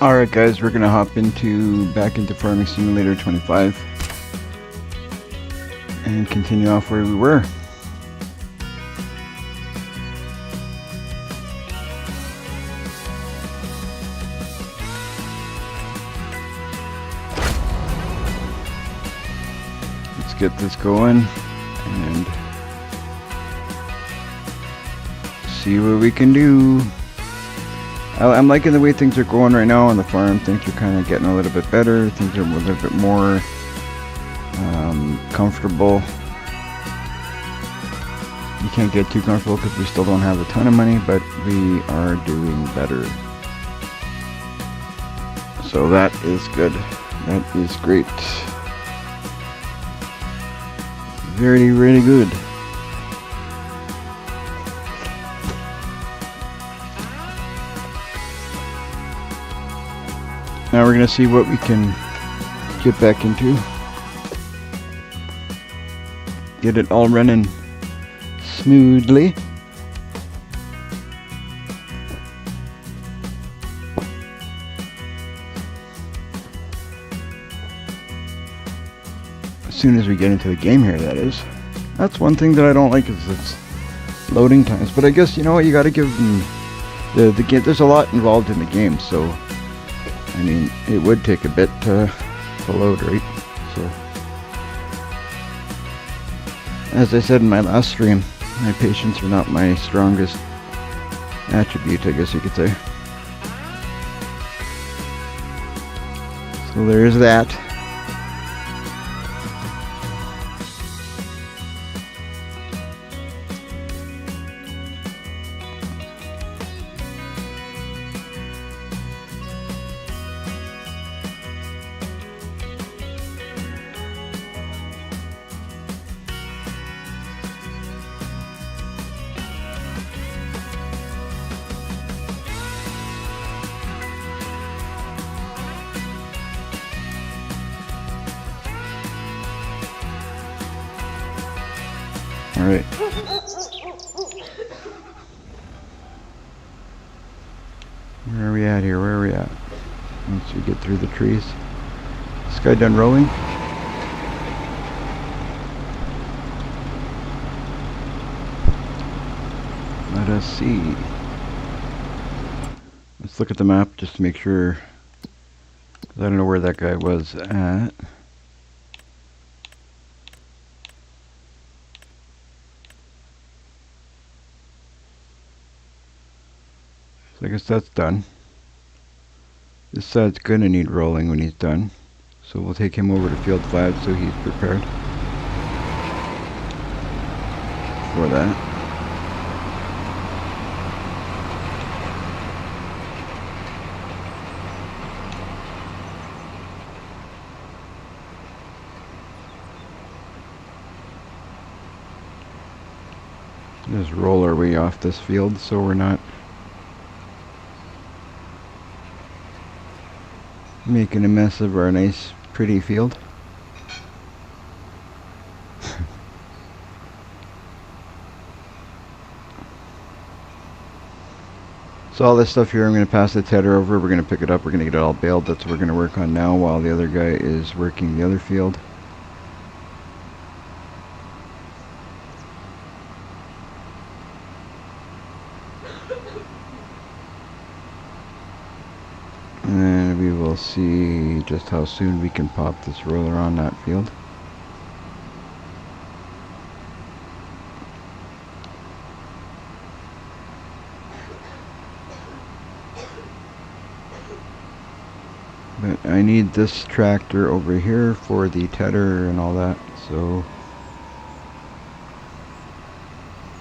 Alright guys, we're gonna hop back into Farming Simulator 25 and continue off where we were. Let's get this going and see what we can do. I'm liking the way things are going right now on the farm. Things are kind of getting a little bit better. Things are a little bit more comfortable. You can't get too comfortable because we still don't have a ton of money, but we are doing better. So that is good. That is great. Very, very good. Now we're going to see what we can get back into. Get it all running smoothly. As soon as we get into the game here, that is. That's one thing that I don't like, is its loading times. But I guess, you know what, you got to give them the game. There's a lot involved in the game, so I mean, it would take a bit to load, right? So, as I said in my last stream, my patience are not my strongest attribute, I guess you could say. So there's that. Alright. Where are we at here? Where are we at? Once we get through the trees. This guy done rolling? Let us see. Let's look at the map just to make sure. 'Cause I don't know where that guy was at. So I guess that's done. This side's gonna need rolling when he's done. So we'll take him over to field 5 so he's prepared for that. Just roll our way off this field so we're not making a mess of our nice pretty field. So all this stuff here, I'm going to pass the tedder over, we're going to pick it up, we're going to get it all baled. That's what we're going to work on now while the other guy is working the other field. And we will see just how soon we can pop this roller on that field. But I need this tractor over here for the tedder and all that, so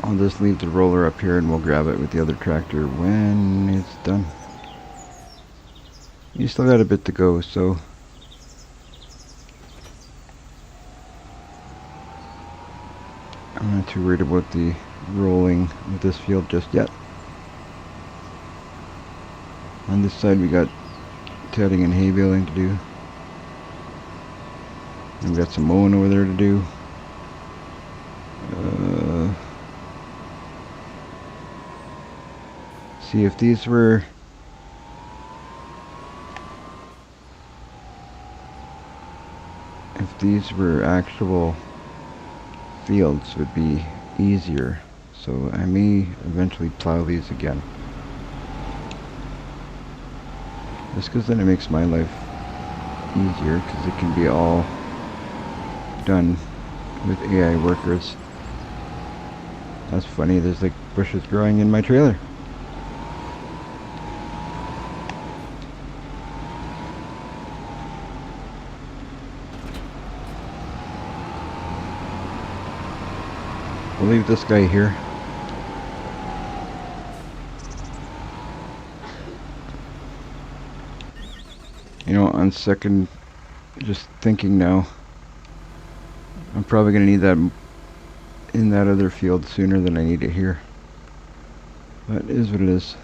I'll just leave the roller up here and we'll grab it with the other tractor when it's done. You still got a bit to go, so I'm not too worried about the rolling with this field just yet. On this side we got tedding and hay baling to do. We've got some mowing over there to do. See if these were these were actual fields, it would be easier. So I may eventually plow these again. Just because then it makes my life easier, because it can be all done with AI workers. That's funny, there's like bushes growing in my trailer. We'll leave this guy here. You know, on second, just thinking now, I'm probably going to need that in that other field sooner than I need it here. But it is what it is.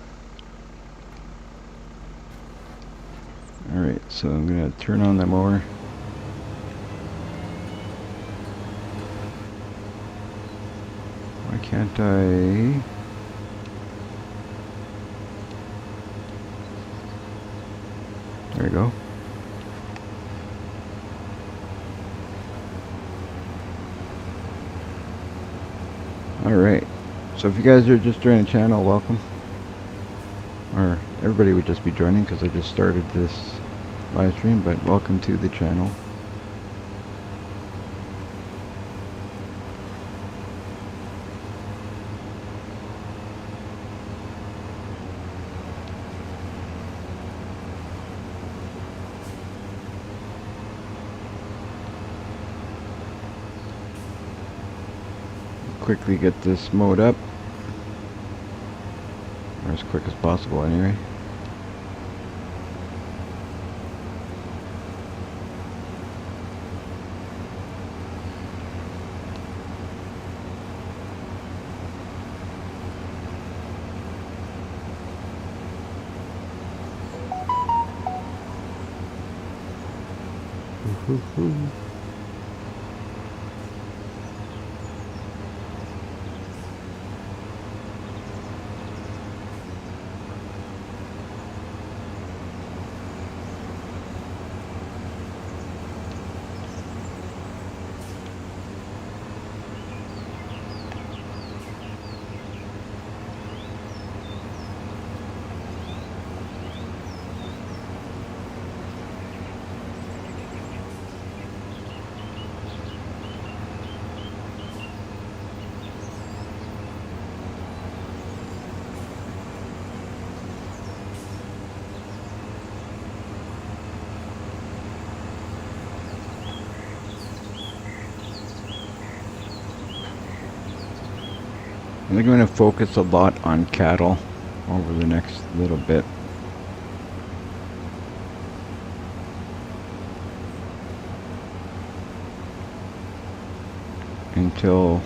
Alright, so I'm going to turn on the mower. Why can't I... There we go. Alright, so if you guys are just joining the channel, welcome. Or everybody would just be joining because I just started this live stream, but welcome to the channel. Quickly get this mowed up, or as quick as possible anyway. I think I'm going to focus a lot on cattle over the next little bit. Until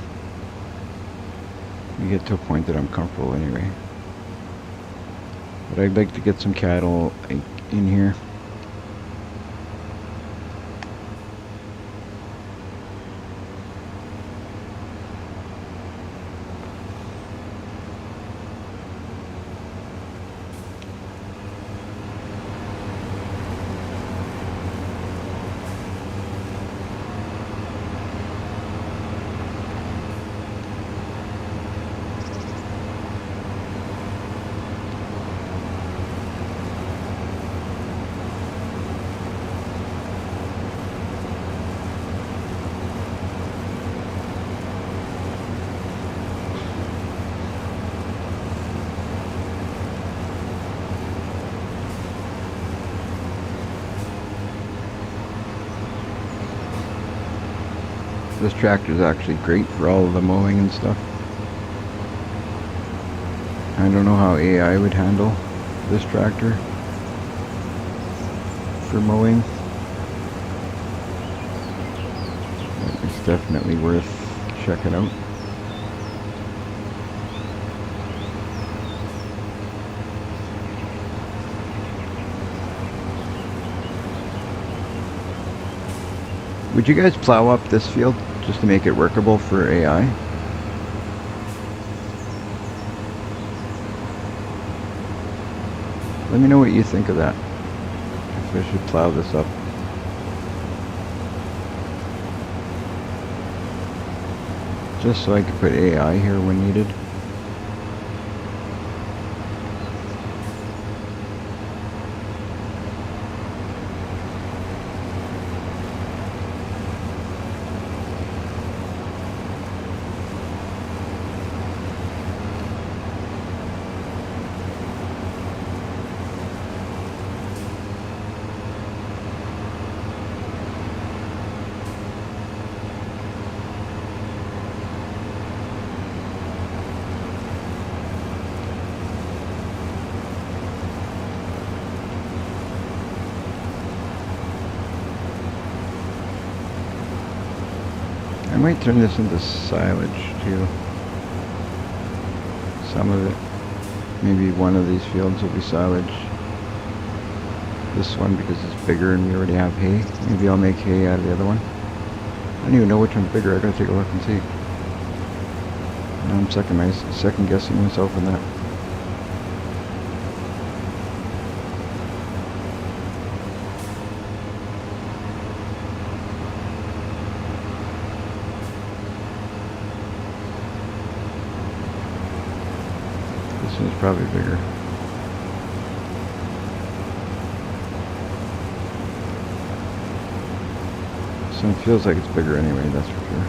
we get to a point that I'm comfortable anyway. But I'd like to get some cattle in here. This tractor is actually great for all of the mowing and stuff. I don't know how AI would handle this tractor for mowing. But it's definitely worth checking out. Would you guys plow up this field just to make it workable for AI? Let me know what you think of that. If I should plow this up. just so I can put AI here when needed. I might turn this into silage too. Some of it. Maybe one of these fields will be silage. This one because it's bigger and we already have hay. Maybe I'll make hay out of the other one. I don't even know which one's bigger. I gotta take a look and see. Now I'm second guessing myself on that. This one's probably bigger. This one feels like it's bigger anyway, that's for sure.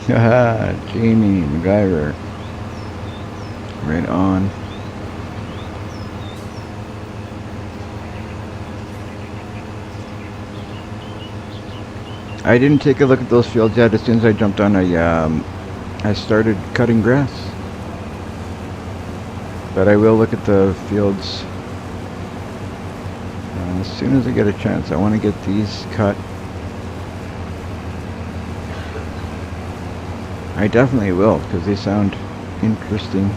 Haha, Jamie MacGyver. Right on. I didn't take a look at those fields yet. As soon as I jumped on, I started cutting grass. But I will look at the fields as soon as I get a chance. I want to get these cut. I definitely will, because they sound interesting.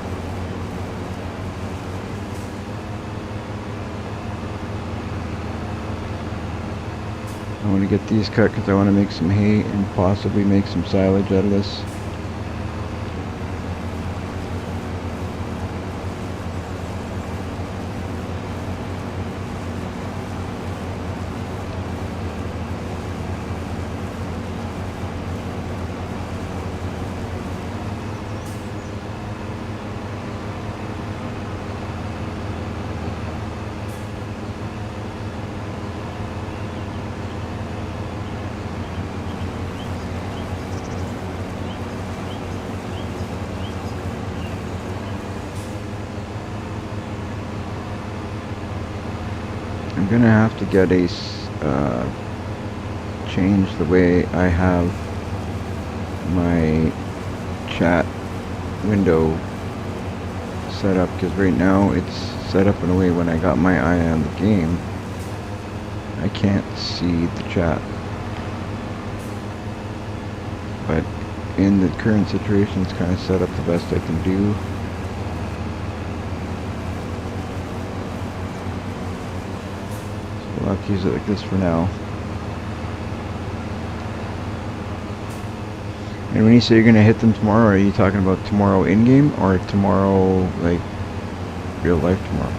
I want to get these cut because I want to make some hay and possibly make some silage out of this. I'm gonna have to get a change the way I have my chat window set up, because right now it's set up in a way when I got my eye on the game, I can't see the chat. But in the current situation, it's kind of set up the best I can do. So I'll have to use it like this for now. And when you say you're going to hit them tomorrow, are you talking about tomorrow in-game or tomorrow, like, real life tomorrow?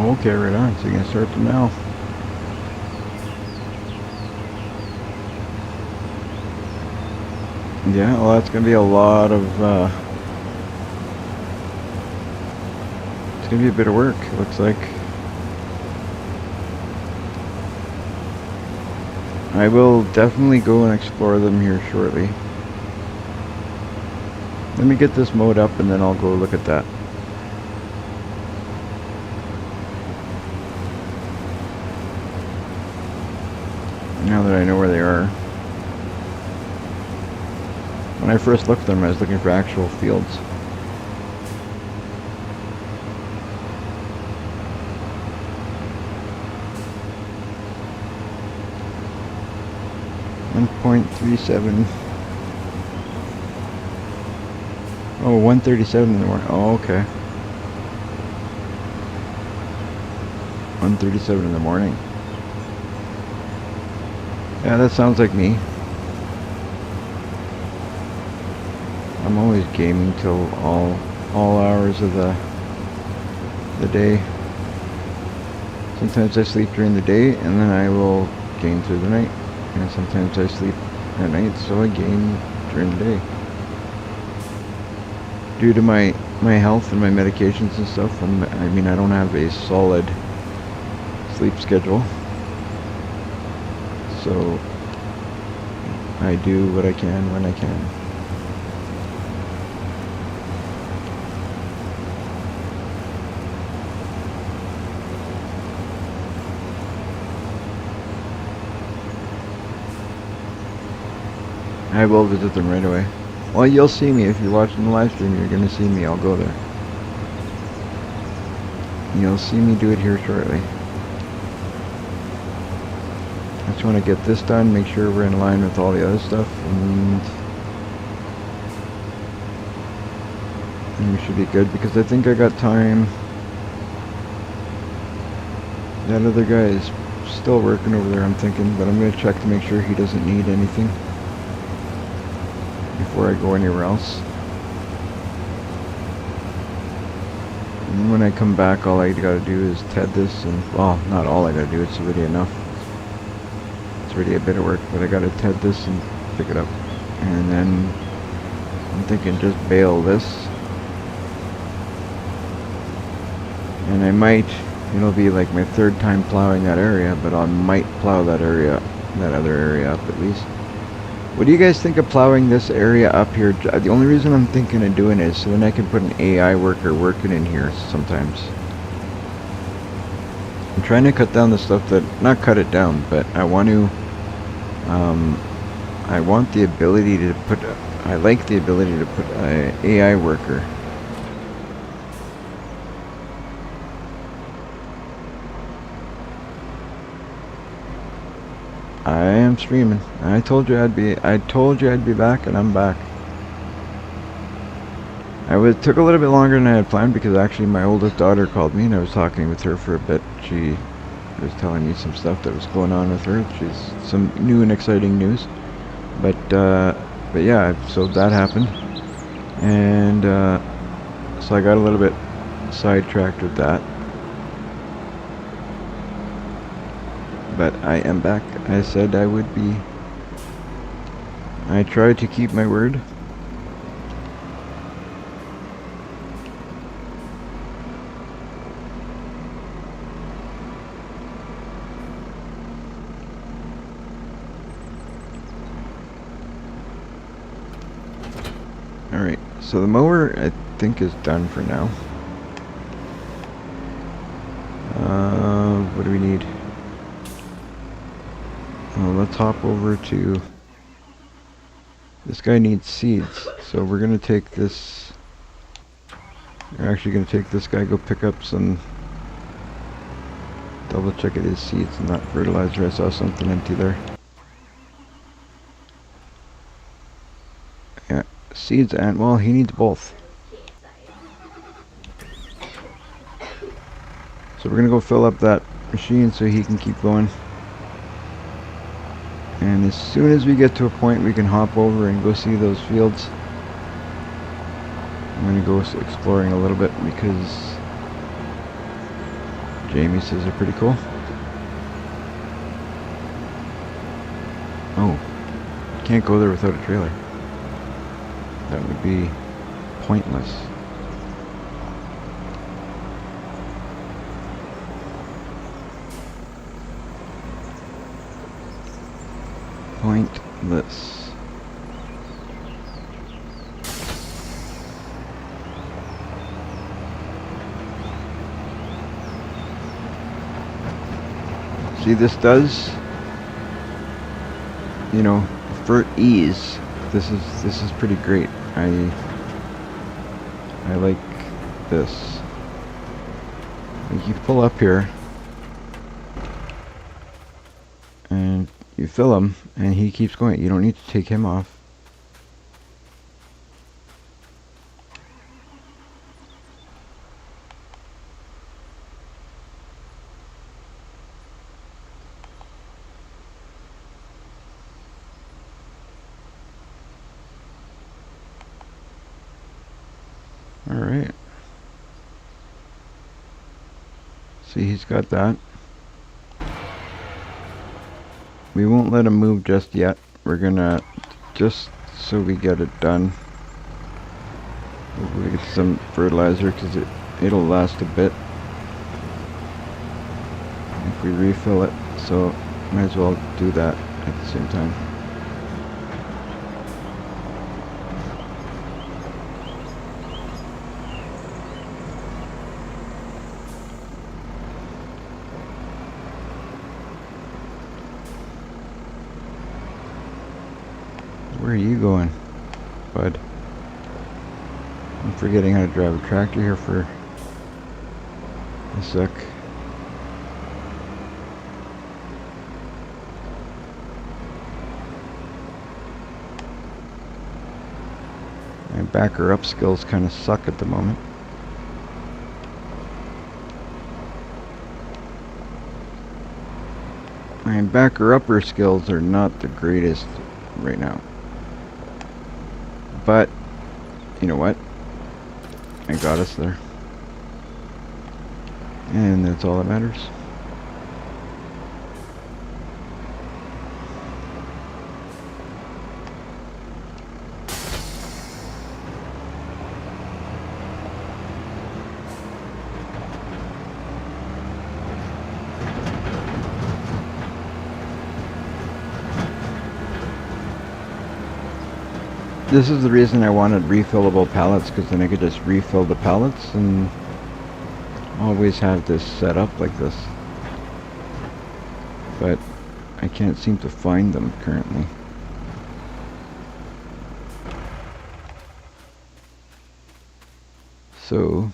Okay, right on. So you're going to start them now. Yeah, well, that's going to be a lot of, it's going to be a bit of work, it looks like. I will definitely go and explore them here shortly. Let me get this mode up and then I'll go look at that. Now that I know where they are. When I first looked at them, I was looking for actual fields. .37. Oh, 1:37 in the morning. Oh, okay. 1:37 in the morning. Yeah, that sounds like me. I'm always gaming till all hours of the day. Sometimes I sleep during the day and then I will game through the night. And sometimes I sleep at night, so I game during the day. Due to my health and my medications and stuff, I mean, I don't have a solid sleep schedule. So I do what I can when I can. I will visit them right away. Well, you'll see me if you're watching the live stream. You're going to see me. I'll go there. You'll see me do it here shortly. I just want to get this done, make sure we're in line with all the other stuff, and we should be good, because I think I got time. That other guy is still working over there, I'm thinking, but I'm going to check to make sure he doesn't need anything before I go anywhere else. And when I come back, all I gotta do is TED this, and well, not all I gotta do, it's already enough. It's already a bit of work, but I gotta TED this and pick it up. And then I'm thinking just bale this. And I might, it'll be like my third time plowing that area, but I might plow that area, that other area up at least. What do you guys think of plowing this area up here? The only reason I'm thinking of doing it is so then I can put an AI worker working in here sometimes. I'm trying to cut down the stuff that, not cut it down, but I want to, I want the ability to put, I like the ability to put an AI worker. I am streaming. I told you I'd be back, and I'm back. Took a little bit longer than I had planned because actually my oldest daughter called me and I was talking with her for a bit. She was telling me some stuff that was going on with her. She's some new and exciting news. But yeah, so that happened. And so I got a little bit sidetracked with that. But I am back. I said I would be. I tried to keep my word. Alright, so the mower I think is done for now. What do we need? Well, let's hop over to, this guy needs seeds, so we're gonna take this, we're actually gonna take this guy, go pick up some, double check it is seeds and not fertilizer. I saw something empty there. Yeah, seeds and, well, he needs both. So we're gonna go fill up that machine so he can keep going. And as soon as we get to a point we can hop over and go see those fields. I'm going to go exploring a little bit because Jamie says they're pretty cool. Oh, can't go there without a trailer. That would be pointless. Pointless. See, this does, you know, for ease, this is pretty great. I like this. Like, you pull up here and you fill him, and he keeps going. You don't need to take him off. All right. See, he's got that. We won't let him move just yet. We're gonna, just so we get it done, we'll get some fertilizer because it'll last a bit if we refill it, so might as well do that at the same time. Where are you going, bud? I'm forgetting how to drive a tractor here for a sec. My backer up skills kind of suck at the moment. My backer upper skills are not the greatest right now. But, you know what? I got us there. And that's all that matters. This is the reason I wanted refillable pallets, because then I could just refill the pallets and always have this set up like this. But I can't seem to find them currently. So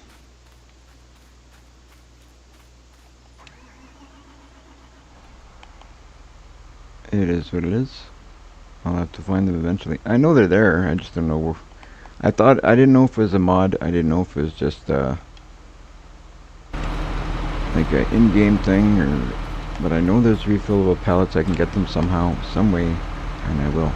it is what it is. I'll have to find them eventually. I know they're there, I just don't know where. I didn't know if it was a mod, I didn't know if it was just like an in-game thing, but I know there's refillable pallets. I can get them somehow, some way, and I will.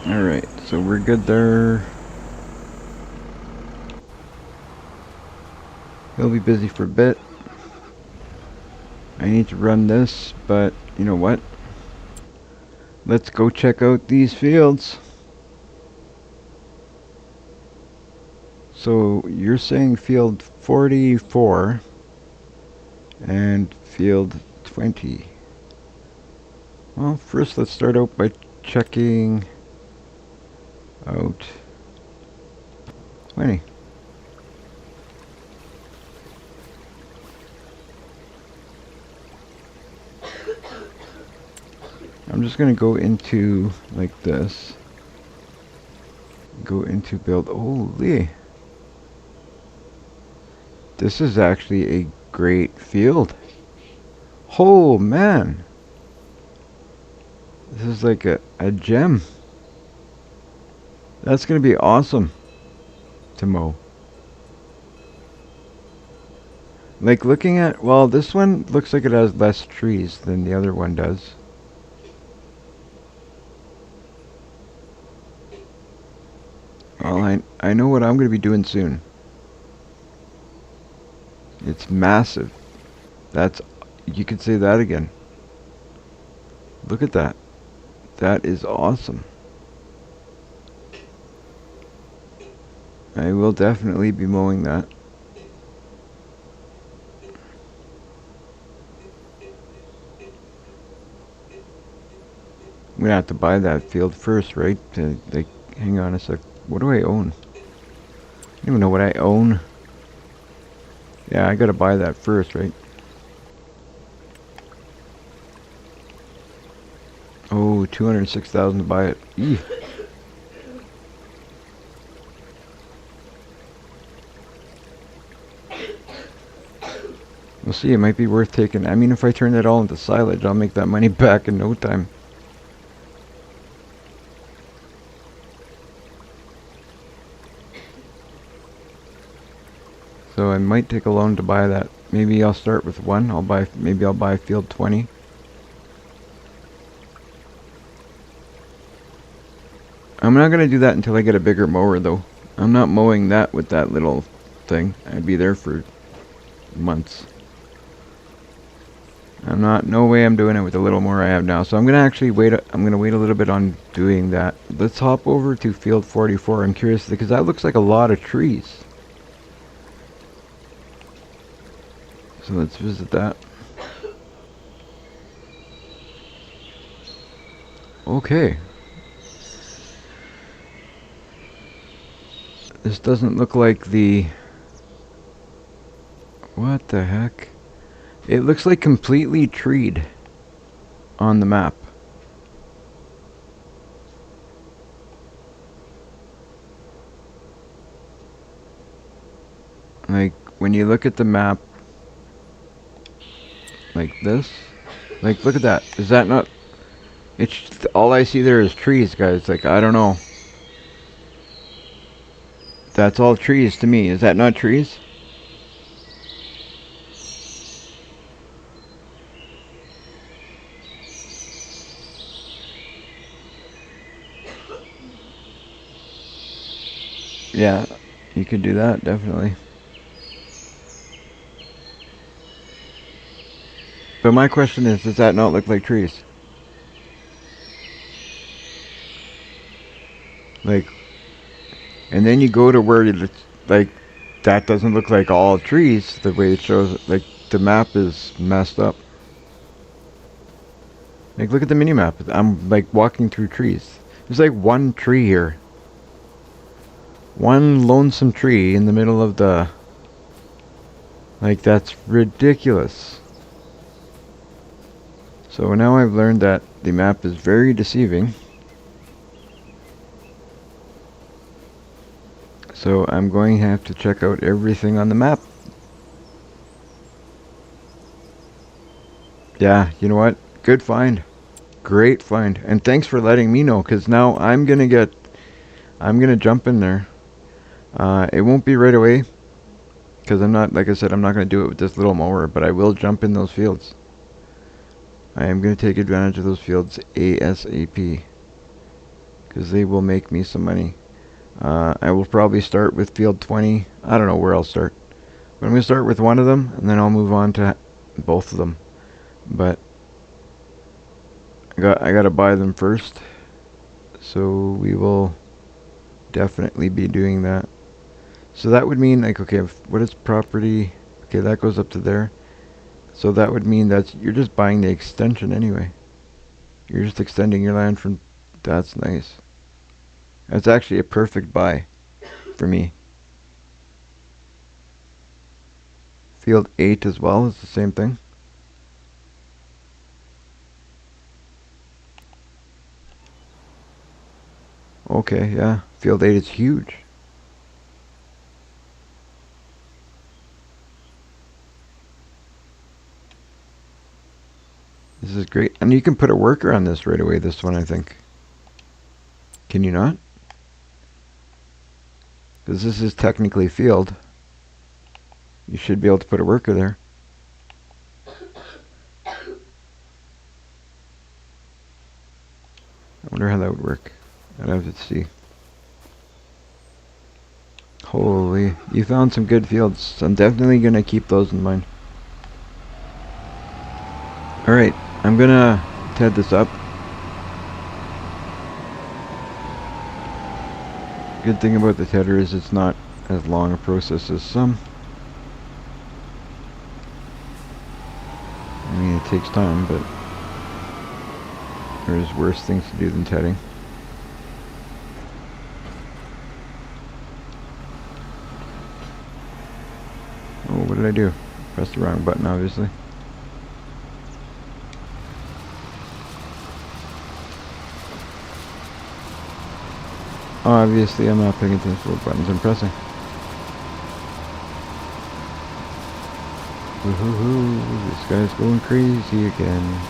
Alright, so we're good there. He'll be busy for a bit. I need to run this, but you know what? Let's go check out these fields. So you're saying field 44 and field 20. Well, first let's start out by checking out 20. I'm just going to go into like this. Go into build. Holy. This is actually a great field. Oh man. This is like a gem. That's going to be awesome to mow. Like looking at, well, this one looks like it has less trees than the other one does. Well, I know what I'm going to be doing soon. It's massive. You could say that again. Look at that. That is awesome. I will definitely be mowing that. I'm gonna have to buy that field first, right? Like, hang on a sec. What do I own? I don't even know what I own. Yeah, I gotta buy that first, right? Oh, 206,000 to buy it. Eeh. We'll see, it might be worth taking. I mean, if I turn that all into silage, I'll make that money back in no time. So I might take a loan to buy that. Maybe I'll start with one. Maybe I'll buy field 20. I'm not going to do that until I get a bigger mower though. I'm not mowing that with that little thing. I'd be there for months. No way I'm doing it with the little mower I have now. So I'm going to actually wait. I'm going to wait a little bit on doing that. Let's hop over to field 44. I'm curious because that looks like a lot of trees. So let's visit that. Okay. This doesn't look like the... What the heck? It looks like completely treed on the map. Like, when you look at the map like this, like, look at that. Is that not... It's all I see there is trees, guys. Like, I don't know. That's all trees to me. Is that not trees? Yeah, you could do that, definitely. But my question is, does that not look like trees? Like, and then you go to where it's like, that doesn't look like all trees, the way it shows it. Like, the map is messed up. Like, look at the mini map. I'm like walking through trees. There's like one tree here. One lonesome tree in the middle of the... Like, that's ridiculous. So now I've learned that the map is very deceiving. So I'm going to have to check out everything on the map. Yeah, you know what? Good find. Great find. And thanks for letting me know, because now I'm going to jump in there. It won't be right away, because I'm not, like I said, I'm not going to do it with this little mower, but I will jump in those fields. I am going to take advantage of those fields ASAP, because they will make me some money. I will probably start with field 20. I don't know where I'll start, but I'm going to start with one of them, and then I'll move on to both of them. But I got to buy them first, so we will definitely be doing that. So that would mean, like, okay, what is property? Okay, that goes up to there. So that would mean that you're just buying the extension anyway. You're just extending your land from... That's nice. That's actually a perfect buy for me. Field 8 as well is the same thing. Okay, yeah. Field 8 is huge. This is great. And you can put a worker on this right away, this one, I think. Can you not? Because this is technically field. You should be able to put a worker there. I wonder how that would work. I'd have to see. Holy, you found some good fields. I'm definitely going to keep those in mind. Alright, I'm going to head this up. Good thing about the tedder is it's not as long a process as some. I mean, it takes time, but there's worse things to do than tedding. Oh, what did I do? Pressed the wrong button, obviously. Obviously, I'm not paying attention to what buttons I'm pressing. Woohoo! This guy's going crazy again.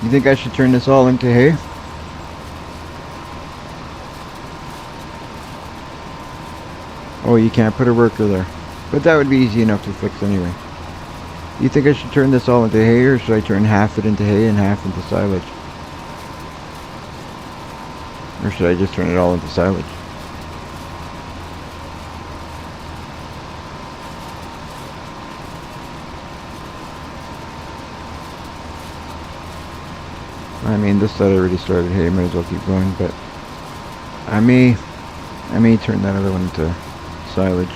You think I should turn this all into hay? Oh, you can't put a worker there. But that would be easy enough to fix anyway. You think I should turn this all into hay, or should I turn half it into hay and half into silage? Or should I just turn it all into silage? I mean, this side already started hay, might as well keep going, but I may turn that other one into silage.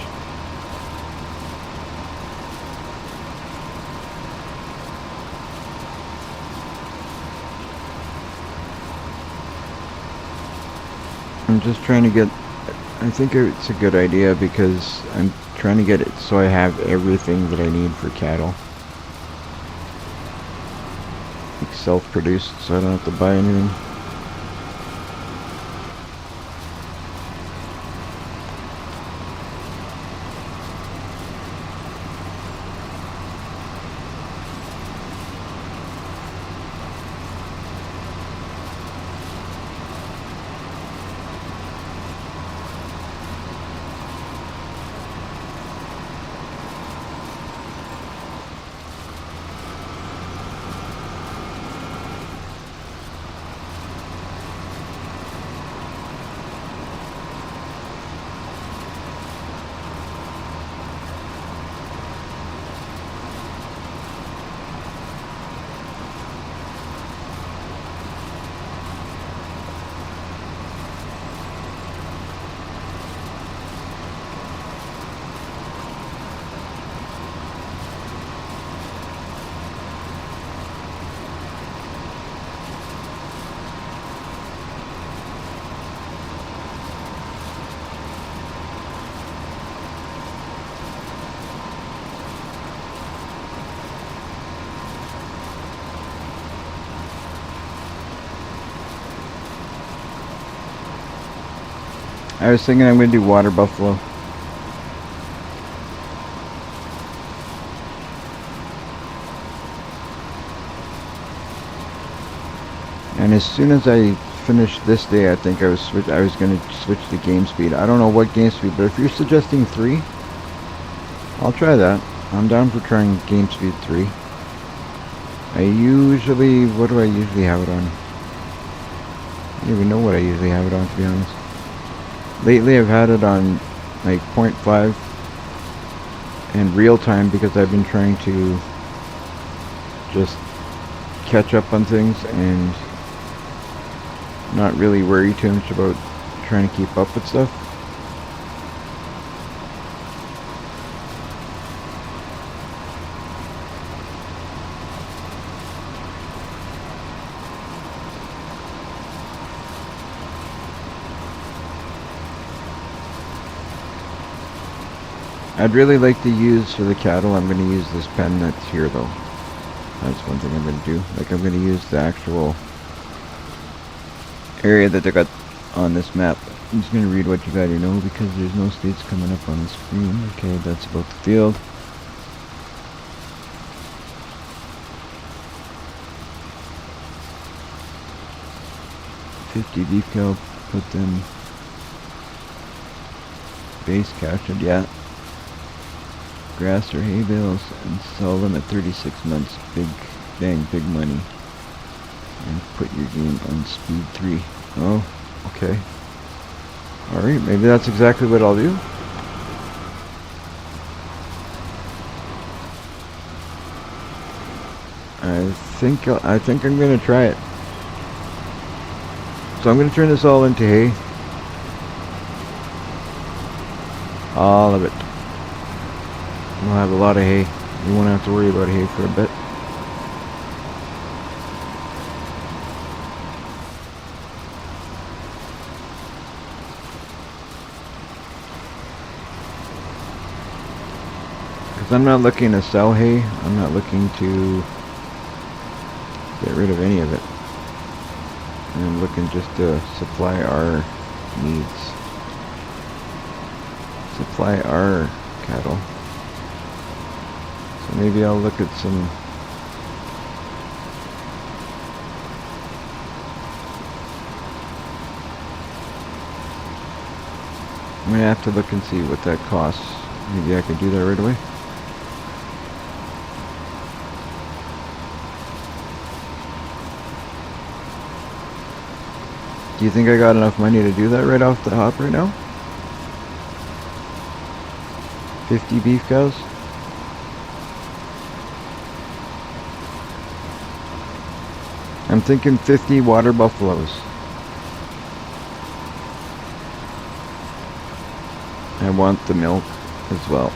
I'm just trying to get, I think it's a good idea because I'm trying to get it so I have everything that I need for cattle. Like self-produced, so I don't have to buy anything. I was thinking I'm going to do water buffalo. And as soon as I finish this day, I think I was going to switch to game speed. I don't know what game speed, but if you're suggesting 3, I'll try that. I'm down for trying game speed 3. What do I usually have it on? I don't even know what I usually have it on, to be honest. Lately I've had it on like 0.5 and real time because I've been trying to just catch up on things and not really worry too much about trying to keep up with stuff. I'd really like to use for the cattle, I'm going to use this pen that's here though. That's one thing I'm going to do. Like I'm going to use the actual area that they got on this map. I'm just going to read what you gotta know because there's no states coming up on the screen. Okay, that's about the field. $50 beef cow, put them base captured, yeah. Grass or hay bales and sell them at 36 months. Big money. And put your game on speed 3. Oh, okay. Alright, maybe that's exactly what I'll do. I think I'm gonna try it. So I'm gonna turn this all into hay. All of it. We'll have a lot of hay. You won't have to worry about hay for a bit. Because I'm not looking to sell hay. I'm not looking to get rid of any of it. I'm looking just to supply our needs. Supply our cattle. So maybe I'll look at some I'm gonna have to look and see what that costs Maybe I could do that right away. Do you think I got enough money to do that right off the hop right now? 50 beef cows? I'm thinking 50 water buffaloes. I want the milk as well.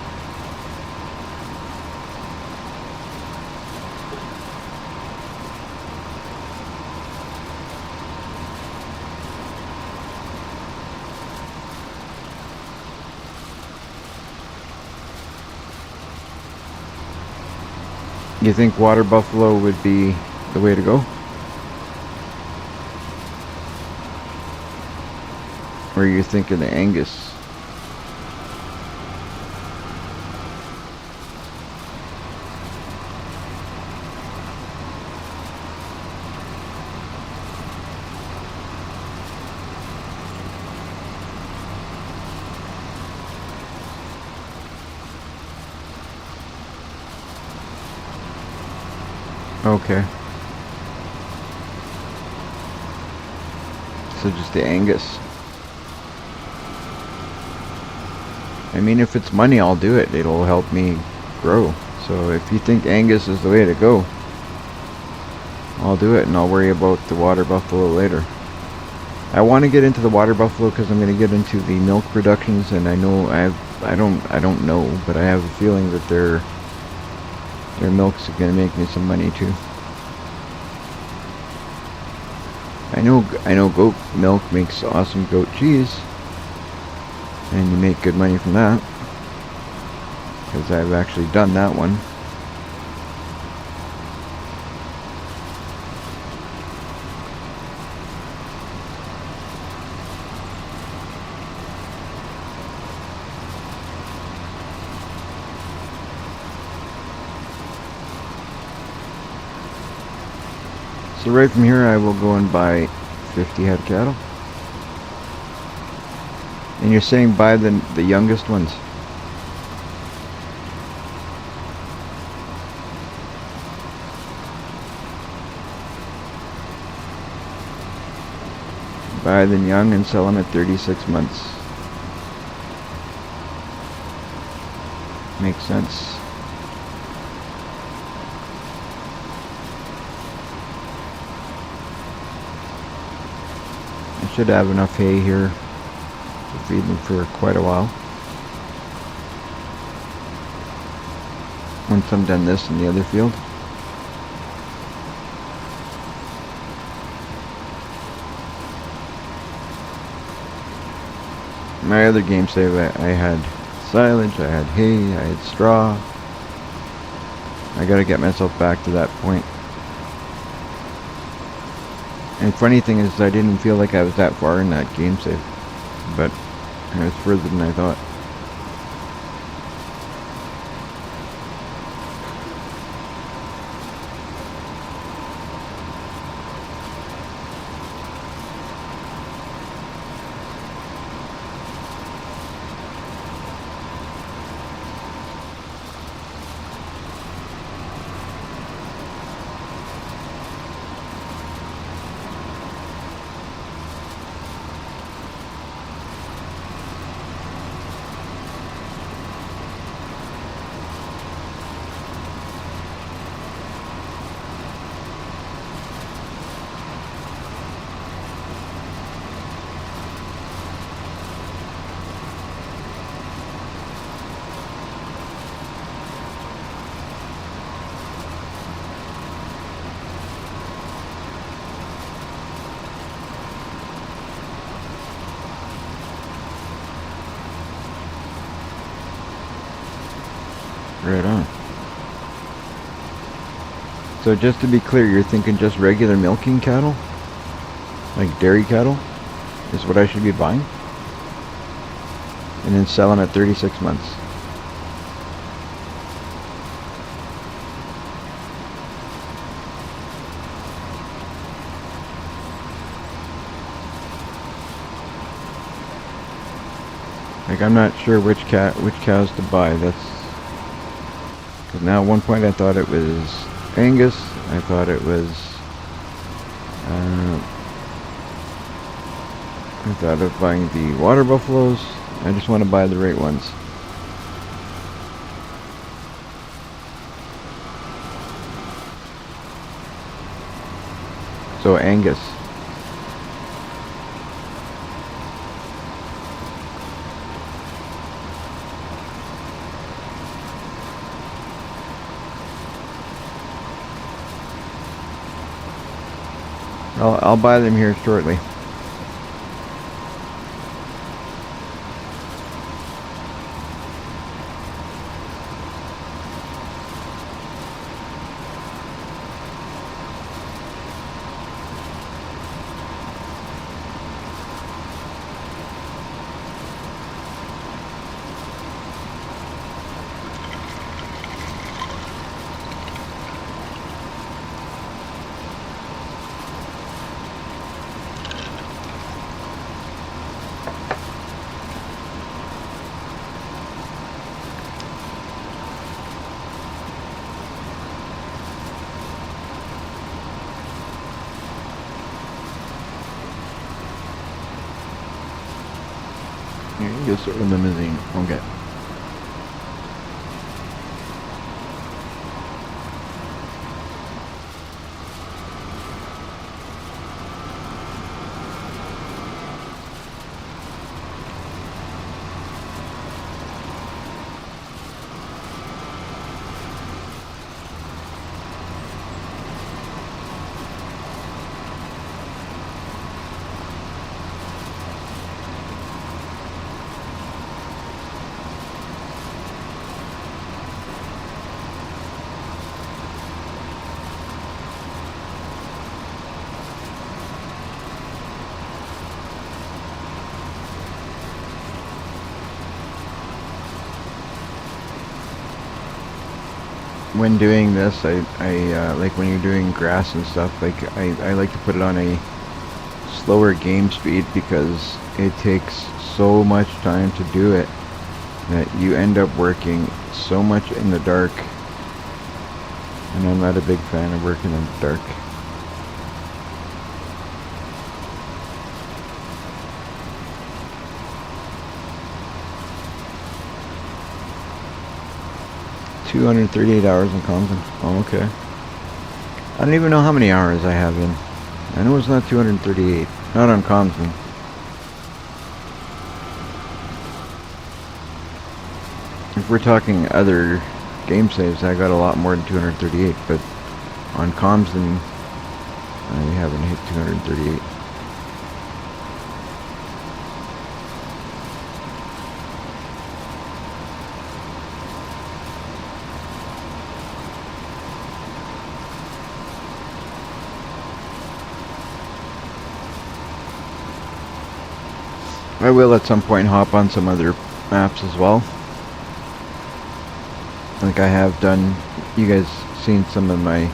You think water buffalo would be the way to go? Or are you thinking the Angus? Okay. So just the Angus. I mean, if it's money, I'll do it. It'll help me grow. So if you think Angus is the way to go, I'll do it, and I'll worry about the water buffalo later. I want to get into the water buffalo because I'm going to get into the milk productions, and I know I don't know, but I have a feeling that their milk's going to make me some money too. I know goat milk makes awesome goat cheese, and you make good money from that, because I've actually done that one. So right from here I will go and buy 50 head of cattle. And you're saying buy the youngest ones? Buy them young and sell them at 36 months. Makes sense. I should have enough hay here to feed them for quite a while. Once I'm done this in the other field. My other game save, I had silage, I had hay, I had straw. I gotta get myself back to that point. And funny thing is, I didn't feel like I was that far in that game save, but I was further than I thought. Right on. So just to be clear, you're thinking just regular milking cattle? Like dairy cattle? Is what I should be buying? And then selling at 36 months. Like, I'm not sure which cows to buy. That's because now at one point I thought it was Angus. I thought it was. I thought of buying the water buffaloes. I just want to buy the right ones. So Angus. I'll buy them here shortly. You start with limousine. Okay. When doing this, I like when you're doing grass and stuff, like I like to put it on a slower game speed because it takes so much time to do it that you end up working so much in the dark, and I'm not a big fan of working in the dark. $238 hours in Compton. Oh, okay. I don't even know how many hours I have in. I know it's not 238. Not on Compton. If we're talking other game saves, I got a lot more than 238, but on Compton, I haven't hit 238. I will at some point hop on some other maps as well. Like I have done, you guys seen some of my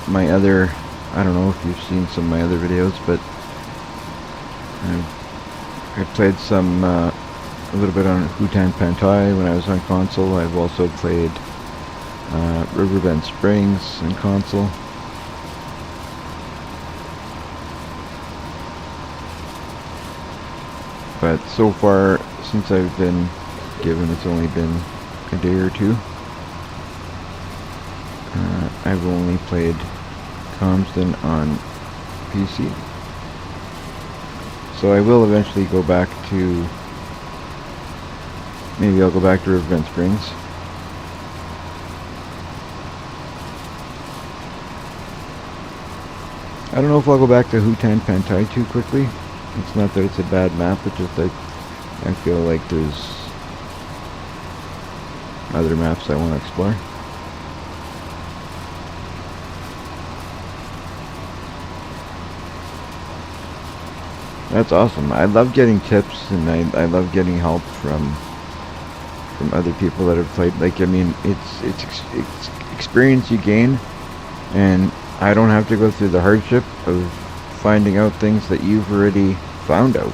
my other, I don't know if you've seen some of my other videos, but I played some a little bit on Hutan Pantai when I was on console. I've also played Riverbend Springs on console. But so far, since I've been given, it's only been a day or two. I've only played Compton on PC. So I will eventually go back to, maybe I'll go back to Riverbend Springs. I don't know if I'll go back to Hutan Pantai too quickly. It's not that it's a bad map, it's just that I feel like there's other maps I want to explore. That's awesome. I love getting tips, and I love getting help from other people that have played. Like, I mean, it's experience you gain, and I don't have to go through the hardship of finding out things that you've already found out.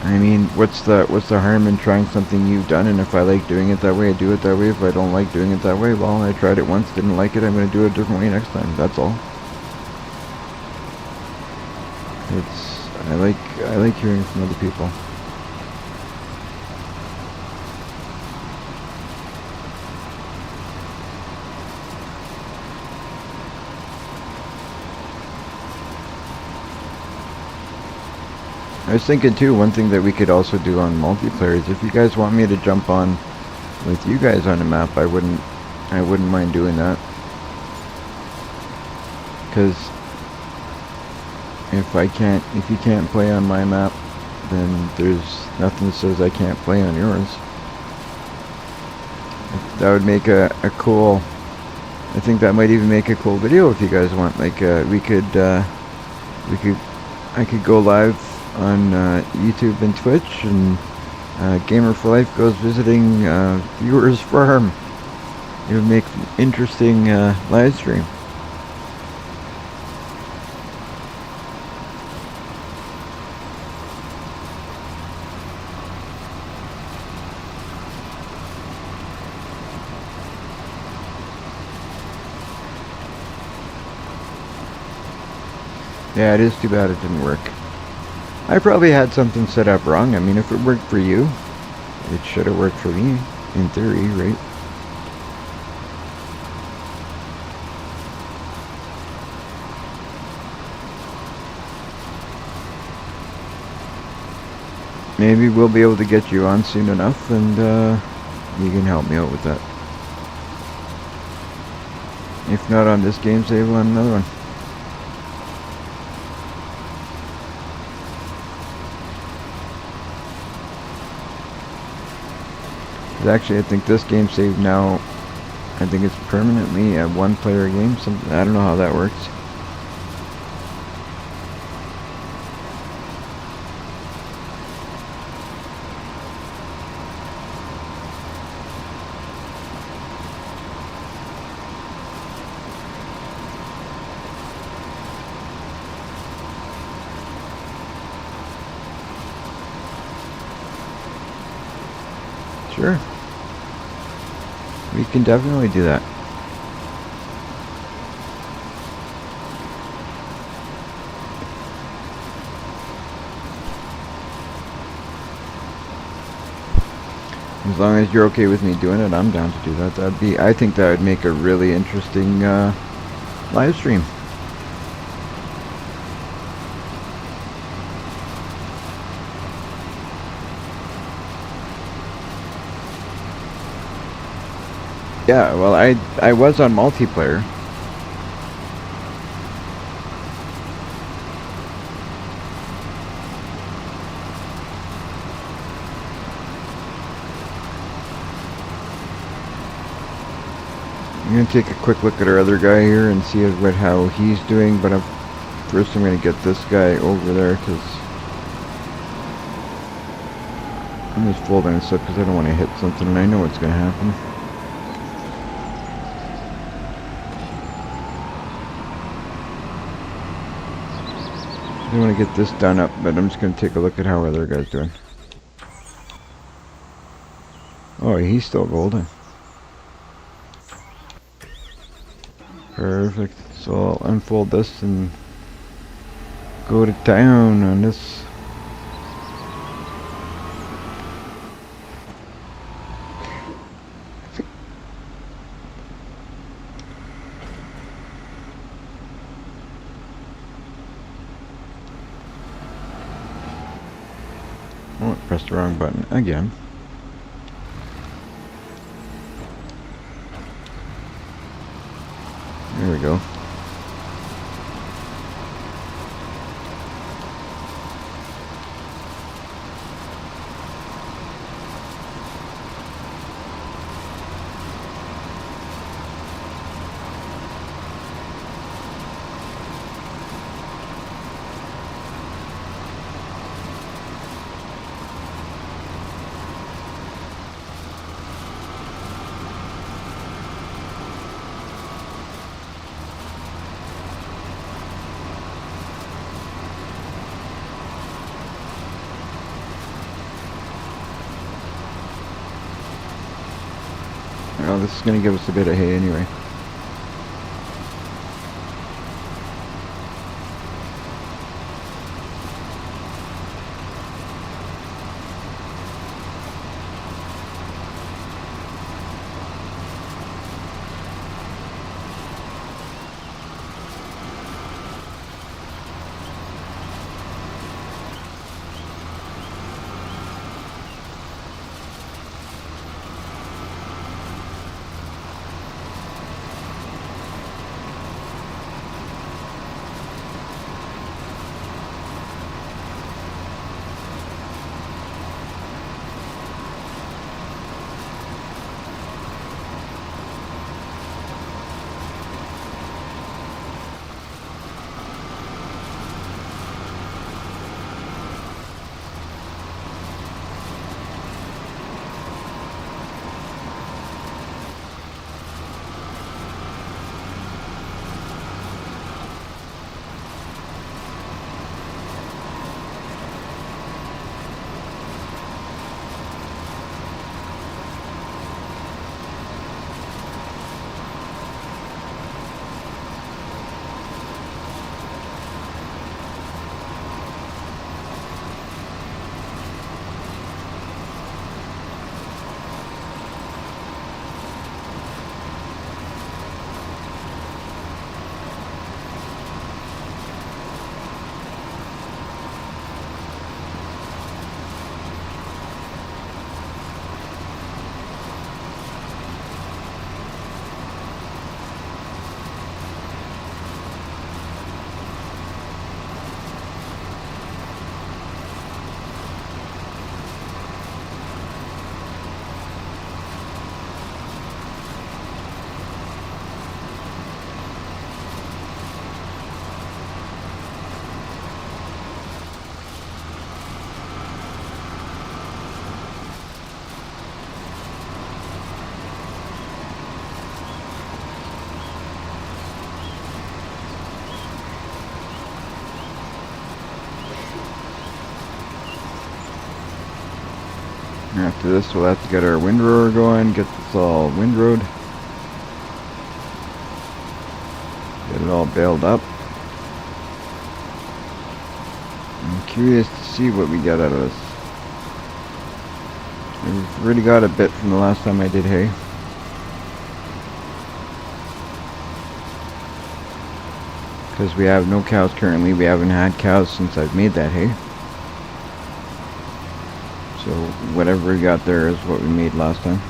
I mean, what's the harm in trying something you've done? And if I like doing it that way, I do it that way. If I don't like doing it that way, well, I tried it once, didn't like it. I'm going to do it a different way next time. That's all. I like hearing from other people. I was thinking too, one thing that we could also do on multiplayer is if you guys want me to jump on with you guys on a map, I wouldn't mind doing that. Because if you can't play on my map, then there's nothing that says I can't play on yours. That would make a cool, I think that might even make a cool video if you guys want. Like I could go live on YouTube and Twitch, and Gamer for Life goes visiting viewers' farm. It would make an interesting live stream. Yeah, it is too bad it didn't work. I probably had something set up wrong. I mean, if it worked for you, it should have worked for me, in theory, right? Maybe we'll be able to get you on soon enough, and you can help me out with that. If not on this game save, on another one. Actually, I think this game save now, I think it's permanently a one-player game. I don't know how that works. Sure. We can definitely do that. As long as you're okay with me doing it, I'm down to do that. I think that would make a really interesting live stream. Yeah, well, I was on multiplayer. I'm gonna take a quick look at our other guy here and see how he's doing, but first I'm gonna get this guy over there, because I'm just folding this up because I don't want to hit something and I know what's gonna happen. I want to get this done up, but I'm just going to take a look at how our other guy's doing. Oh, he's still golden. Perfect. So I'll unfold this and go to town on this. Oh, I pressed the wrong button again. There we go. Well, this is going to give us a bit of hay anyway. After this, we'll have to get our windrower going, get this all windrowed, get it all baled up. I'm curious to see what we get out of this. We've really got a bit from the last time I did hay. Because we have no cows currently, we haven't had cows since I've made that hay. So whatever we got there is what we made last time.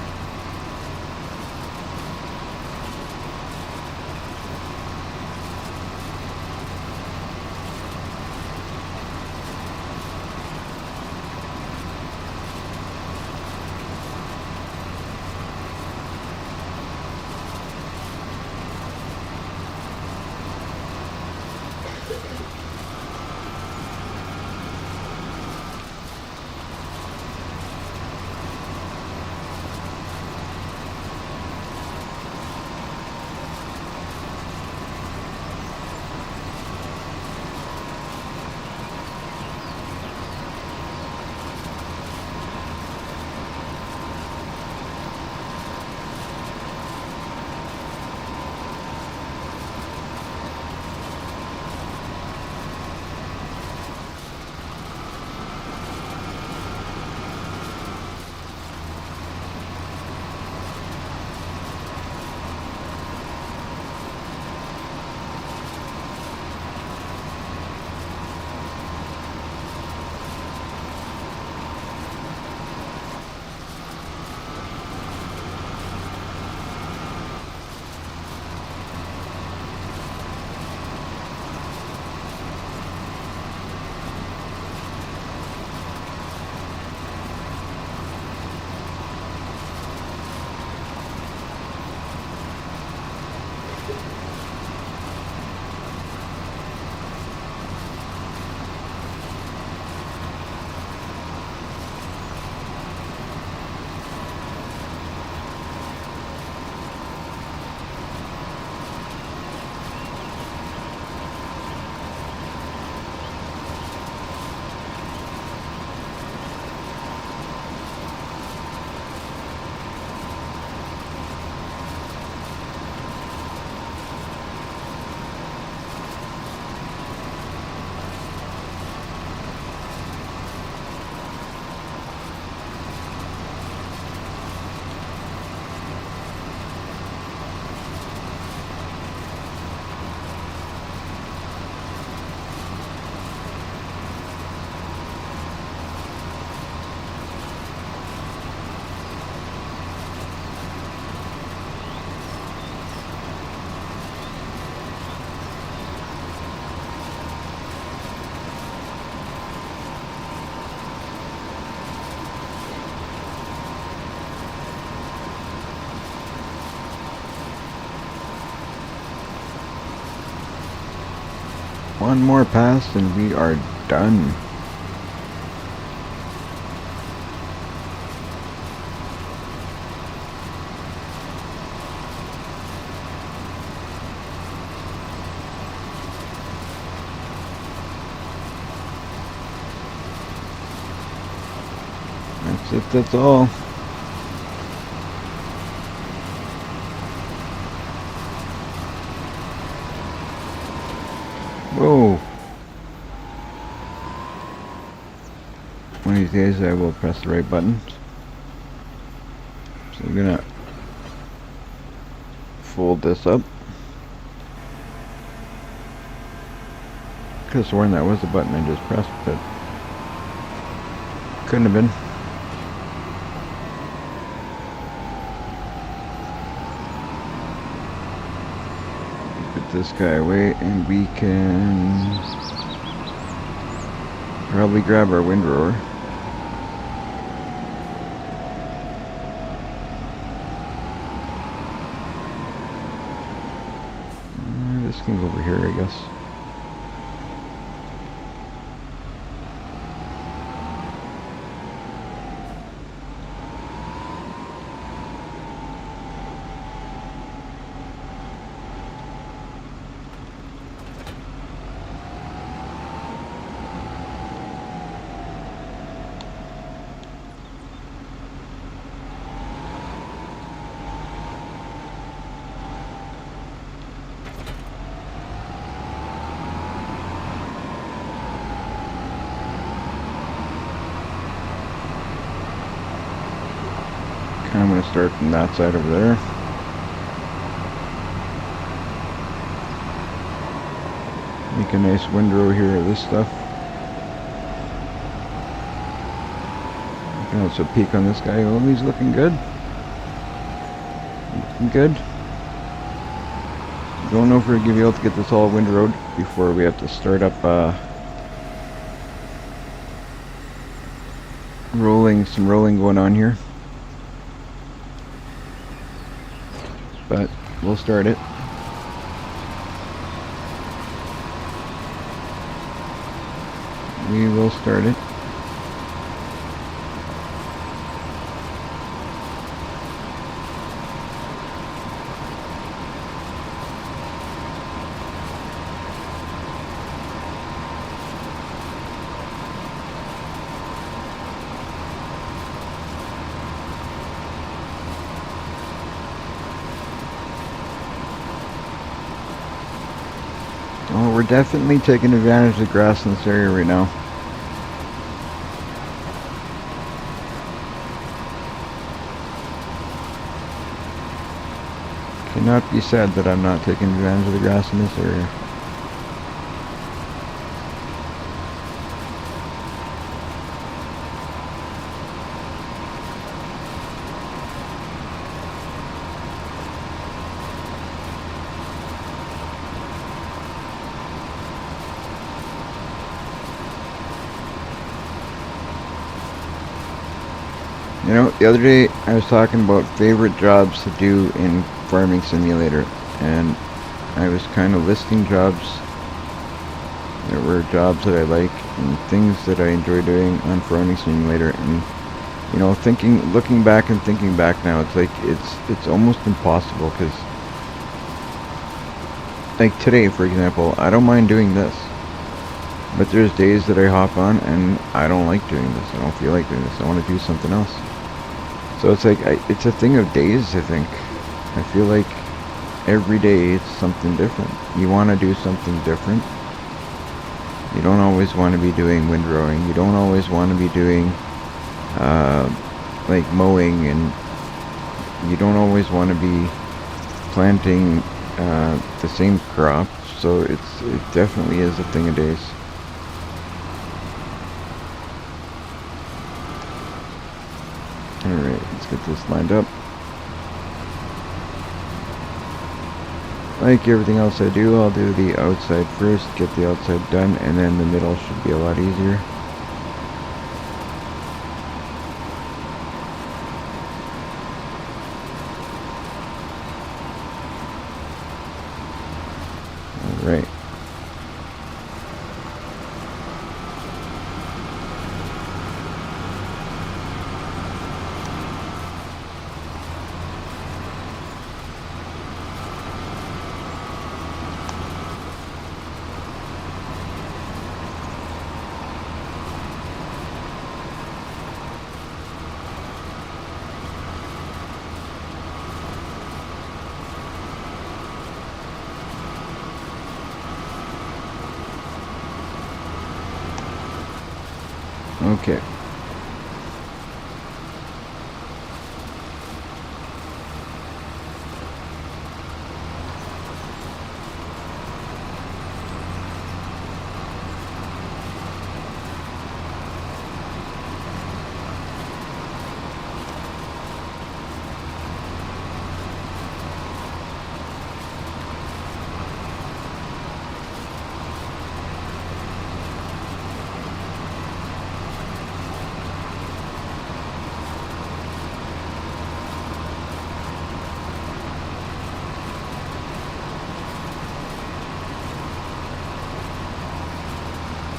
One more pass and we are done. That's it, that's all. Whoa. One of these days I will press the right buttons. So I'm gonna fold this up. Could have sworn that was the button I just pressed, but couldn't have been. Put this guy away and we can probably grab our windrower. This can go over here, I guess. I'm going to start from that side over there. Make a nice windrow here of this stuff. You can also peek on this guy. Oh, he's looking good. Looking good. Don't know if we're going to be able to get this all windrowed before we have to start up some rolling going on here. But we'll start it. We will start it. Oh, we're definitely taking advantage of the grass in this area right now. Cannot be said that I'm not taking advantage of the grass in this area. You know, the other day I was talking about favorite jobs to do in Farming Simulator, and I was kind of listing jobs. There were jobs that I like and things that I enjoy doing on Farming Simulator, and you know, looking back and thinking back now, it's like it's almost impossible, because like today, for example, I don't mind doing this, but there's days that I hop on and I don't like doing this. I don't feel like doing this. I want to do something else. So it's like it's a thing of days, I think. I feel like every day it's something different. You want to do something different. You don't always want to be doing windrowing. You don't always want to be doing like mowing, and you don't always want to be planting the same crop. So it definitely is a thing of days. Alright, let's get this lined up. Like everything else I do, I'll do the outside first, get the outside done, and then the middle should be a lot easier. Alright. Okay.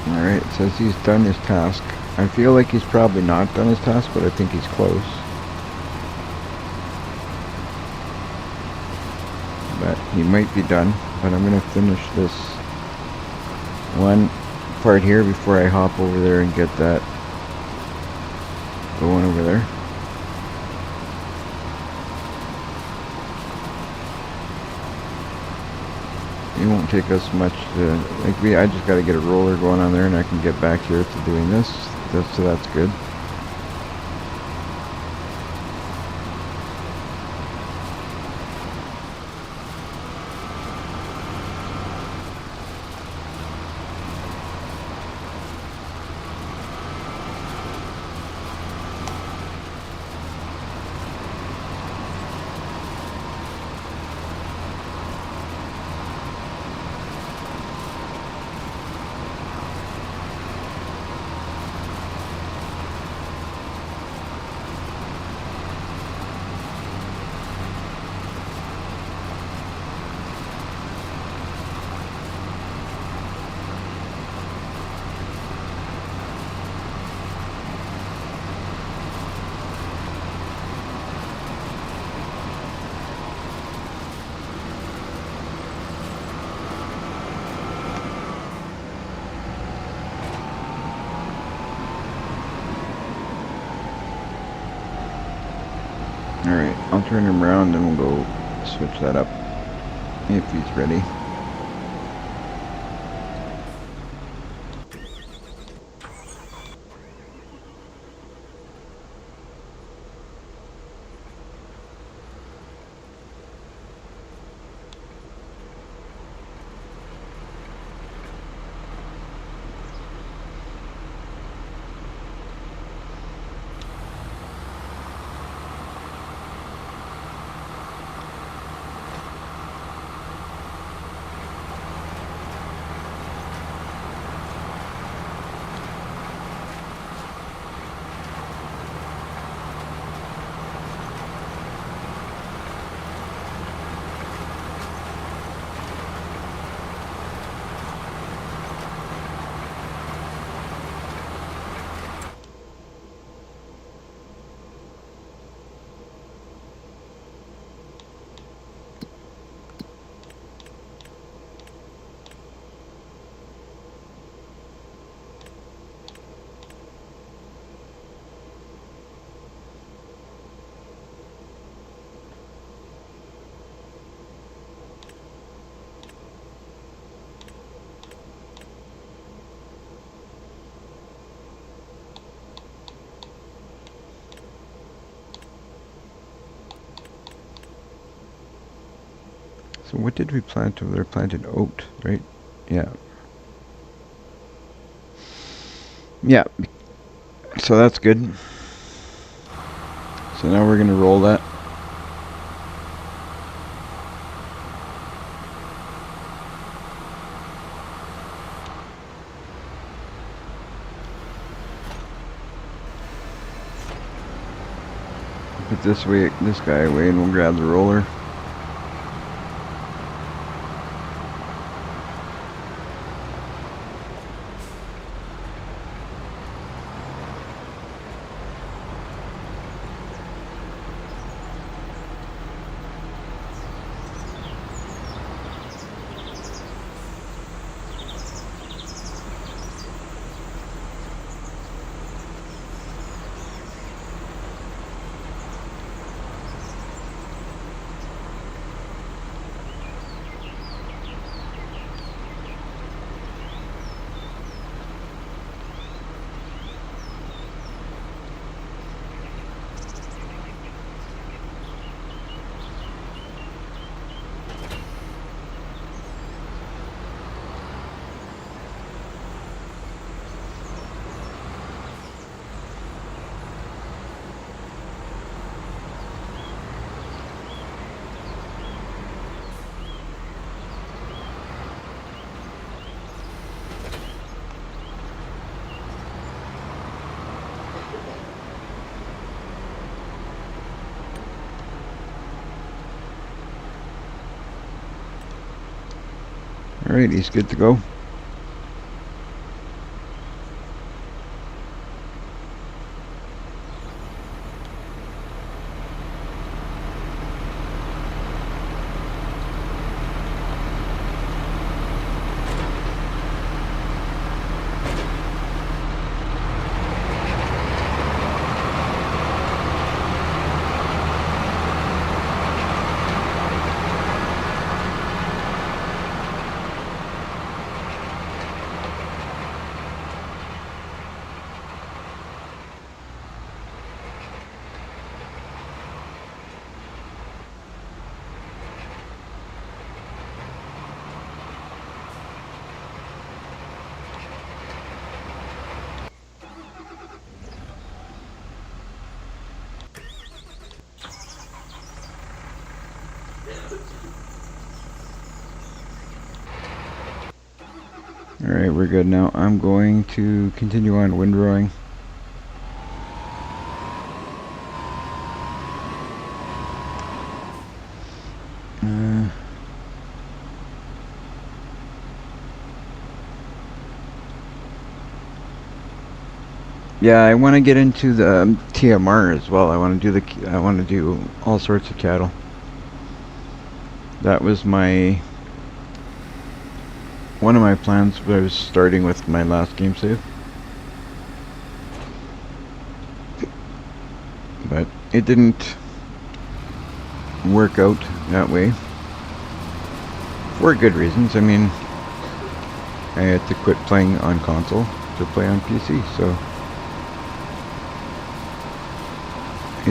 Alright, it says he's done his task. I feel like he's probably not done his task, but I think he's close. But he might be done. But I'm going to finish this one part here before I hop over there and get that going over there. It won't take us much to, like, I just got to get a roller going on there and I can get back here to doing this. So that's good. Alright, I'll turn him around and we'll go switch that up if he's ready. So what did we plant over there? Planted oat, right? Yeah. Yeah. So that's good. So now we're going to roll that. Put this guy away, and we'll grab the roller. Alright, he's good to go. Alright, we're good now. I'm going to continue on windrowing. Yeah, I want to get into the TMR as well. I want to do all sorts of cattle. That was one of my plans when I was starting with my last game save. But it didn't work out that way. For good reasons. I mean, I had to quit playing on console to play on PC, so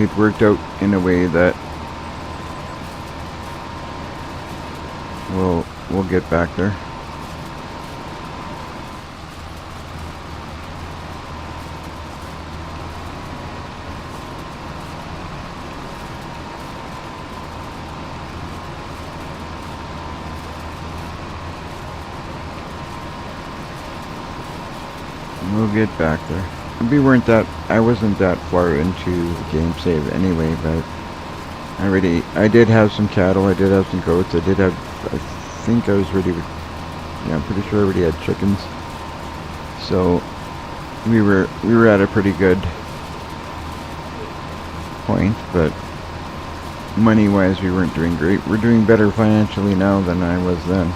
it worked out in a way that we'll get back there. We'll get back there. I wasn't that far into the game save anyway, but I did have some cattle, I did have some goats, I think I was ready with, yeah, I'm pretty sure I already had chickens. So we were at a pretty good point, but money-wise we weren't doing great. We're doing better financially now than I was then.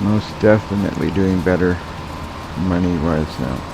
Most definitely doing better money-wise now.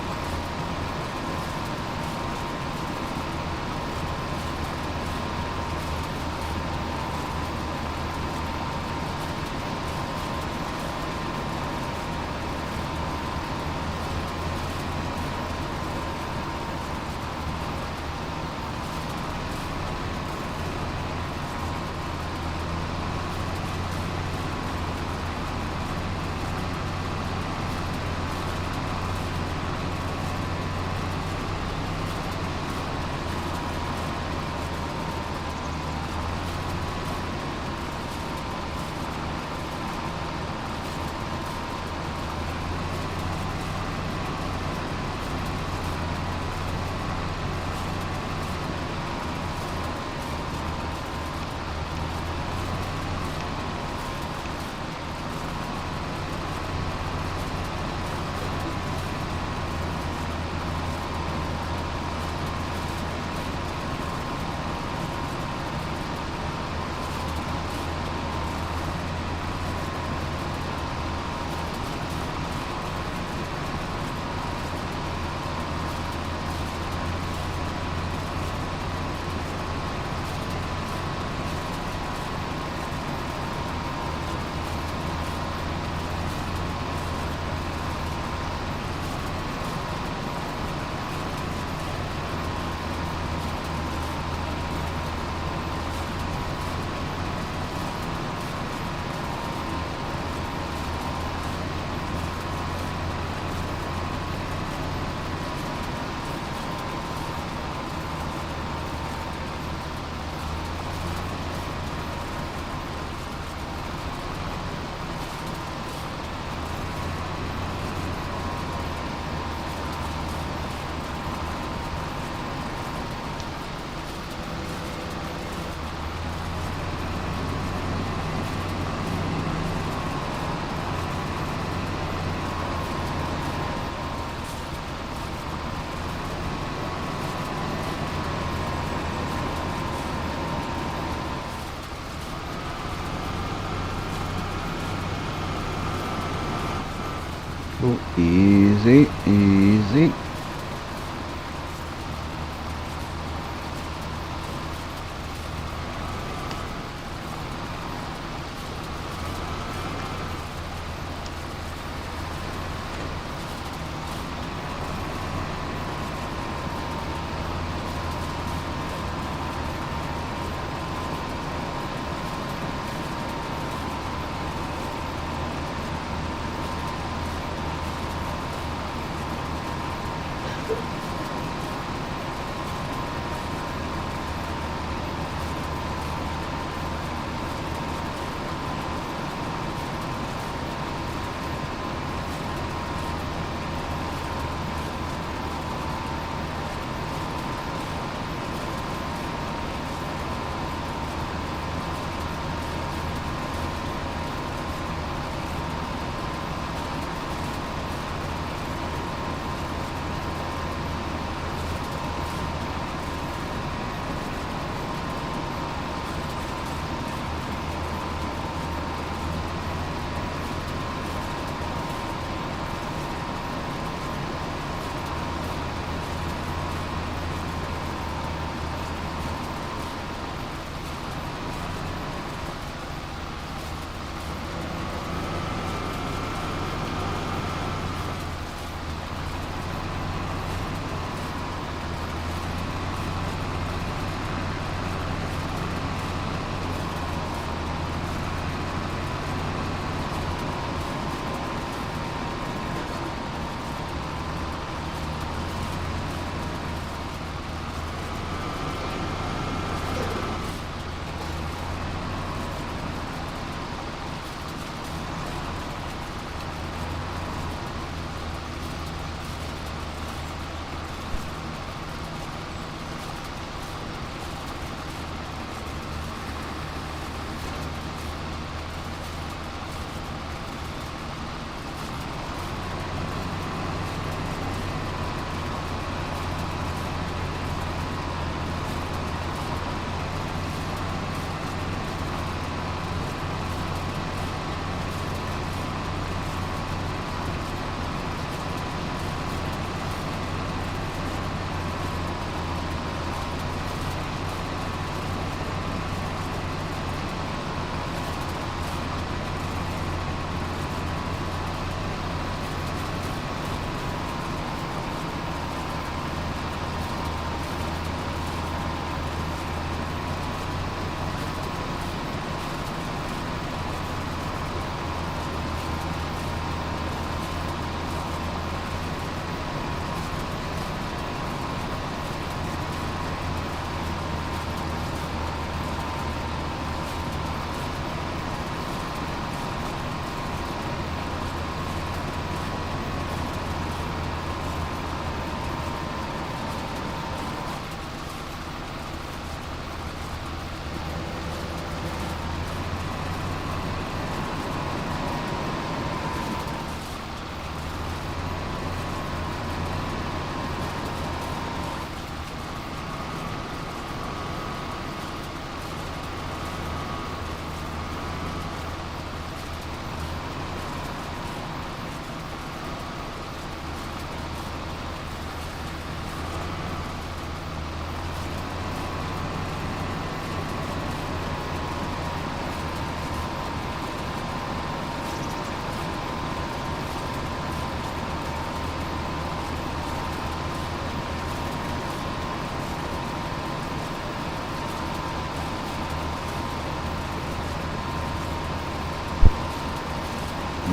careful. Easy, easy.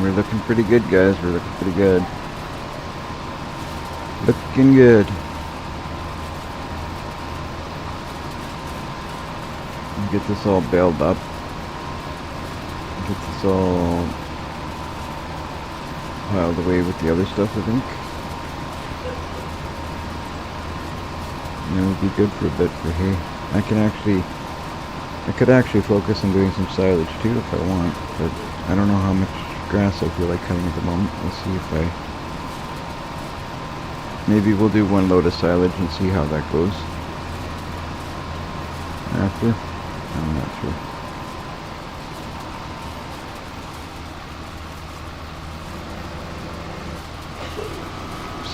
We're looking pretty good, guys. We're looking pretty good. Looking good. Get this all bailed up. Get this all piled away with the other stuff, I think. And it would be good for a bit for hay. I could actually focus on doing some silage too if I want, but I don't know how much grass I feel like cutting at the moment. We'll see if maybe we'll do one load of silage and see how that goes. After? I'm not sure.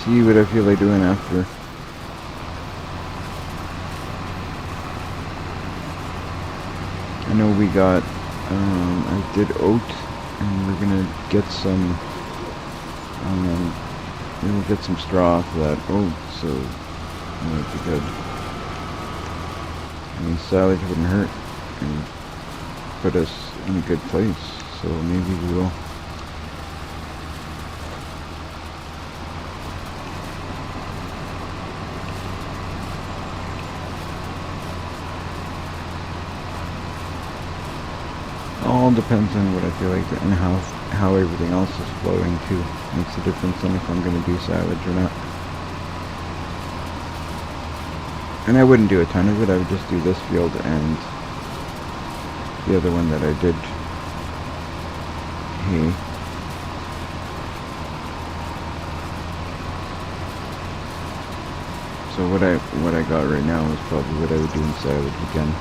see what I feel like doing after. I know we got, I did oat, and we're gonna get some, we'll get some straw off of that oat, so it might be good. I mean, silage wouldn't hurt and put us in a good place, so maybe we will. All depends on what I feel like and how everything else is flowing too. Makes a difference on if I'm going to do silage or not. And I wouldn't do a ton of it. I would just do this field and the other one that I did hay. So what I got right now is probably what I would do in silage again.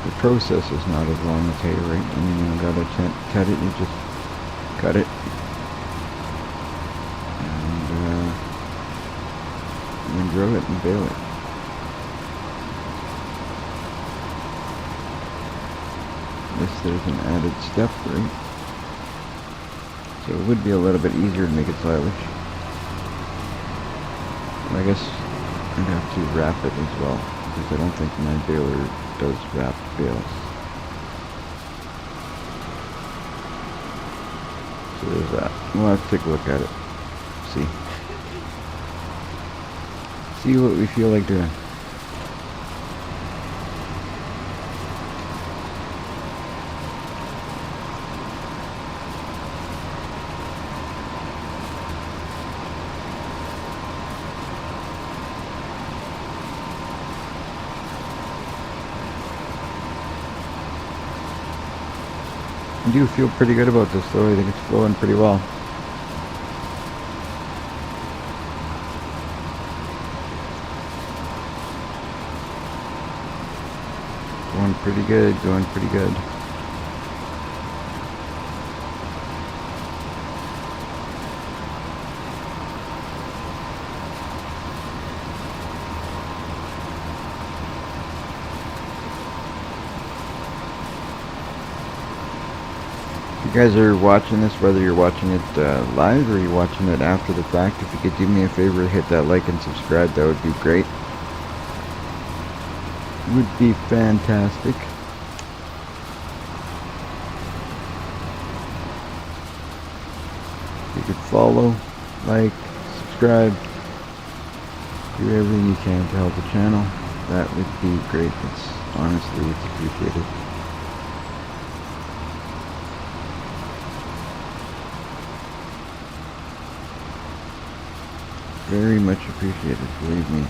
The process is not as long as hay, right? I mean, you gotta cut it, you just cut it. And windrow it and bale it. Yes, there's an added step, right? So it would be a little bit easier to make it silage. I guess I'd have to wrap it as well, because I don't think my baler does wrapped bales. So there's that. We'll have to take a look at it. See what we feel like doing. I do feel pretty good about this though. I think it's flowing pretty well. Going pretty good, going pretty good. If you guys are watching this, whether you're watching it live or you're watching it after the fact, if you could do me a favor, hit that like and subscribe, that would be great. Would be fantastic. If you could follow, like, subscribe, do everything you can to help the channel, that would be great. Honestly, it's appreciated. Very much appreciated, believe me.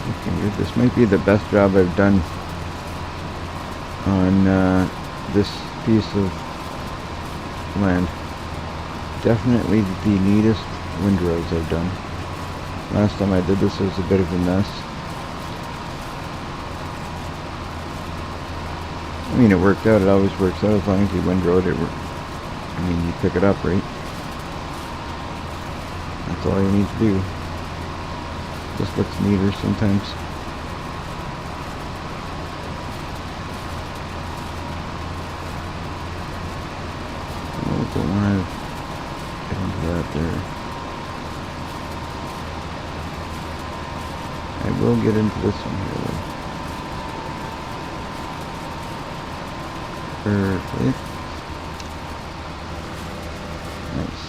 Okay, this might be the best job I've done on this piece of land. Definitely the neatest windrows I've done. Last time I did this, it was a bit of a mess. I mean, it worked out. It always works out as long as you windrow it. I mean, you pick it up, right? That's all you need to do. Just looks neater sometimes. Oh, don't want to get into that there. I will get into this one here, though. Perfect. Nice.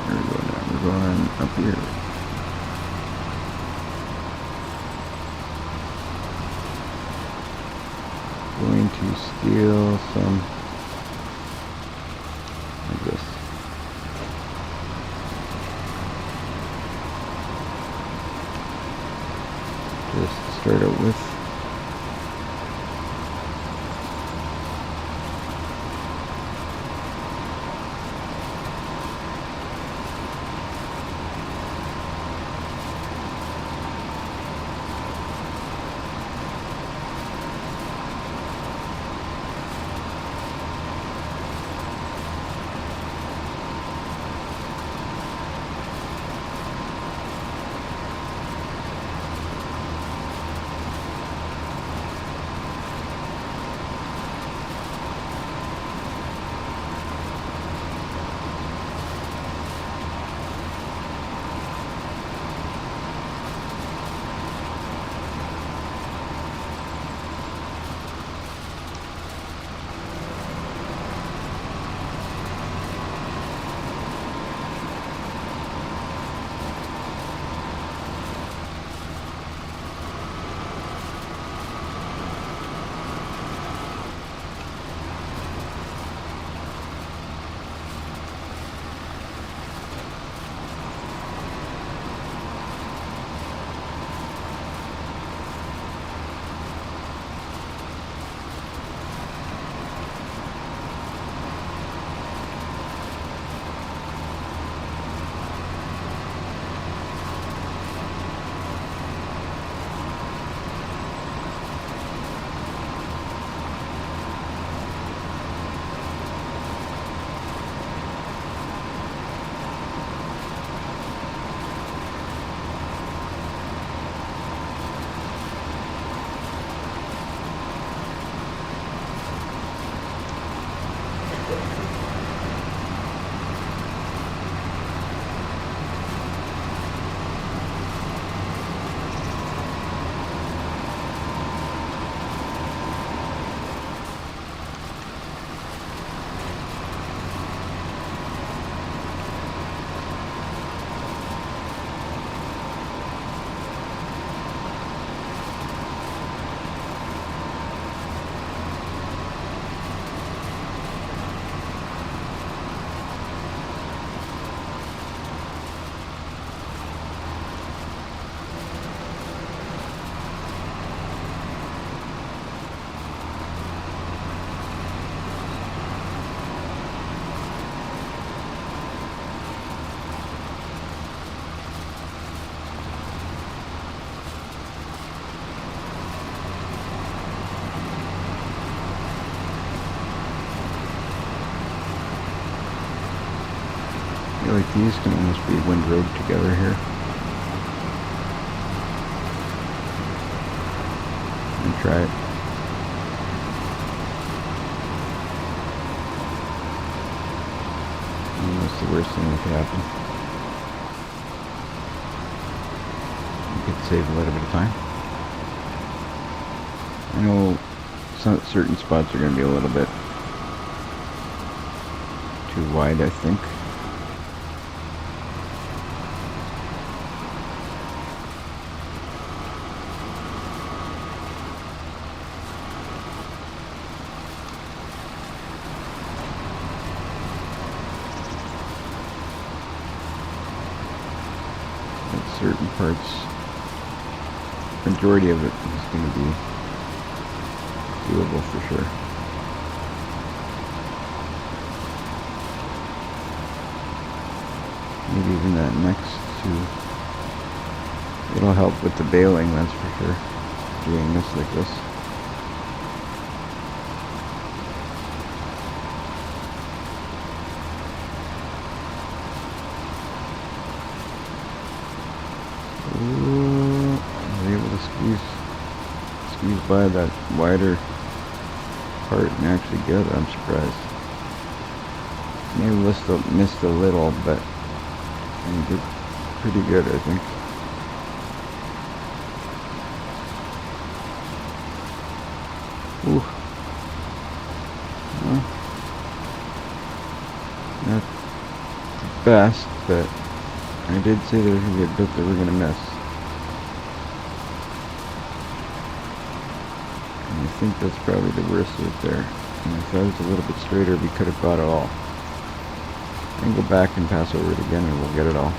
There we go now. We're going up here. Going to steal some like this. start out with. I feel like these can almost be windrowed together here. And try it. And that's the worst thing that could happen. You could save a little bit of time. I know certain spots are going to be a little bit too wide, I think. Certain parts, majority of it is going to be doable for sure. Maybe even that next to, it'll help with the bailing, that's for sure, doing this like this. Ooh, I was able to squeeze by that wider part and actually get it. I'm surprised. Maybe missed a little, but I did pretty good, I think. Ooh. Well, not the best, but I did say there was going to be a bit that we're going to miss. And I think that's probably the worst of it there. And if I was a little bit straighter, we could have got it all. I can go back and pass over it again and we'll get it all.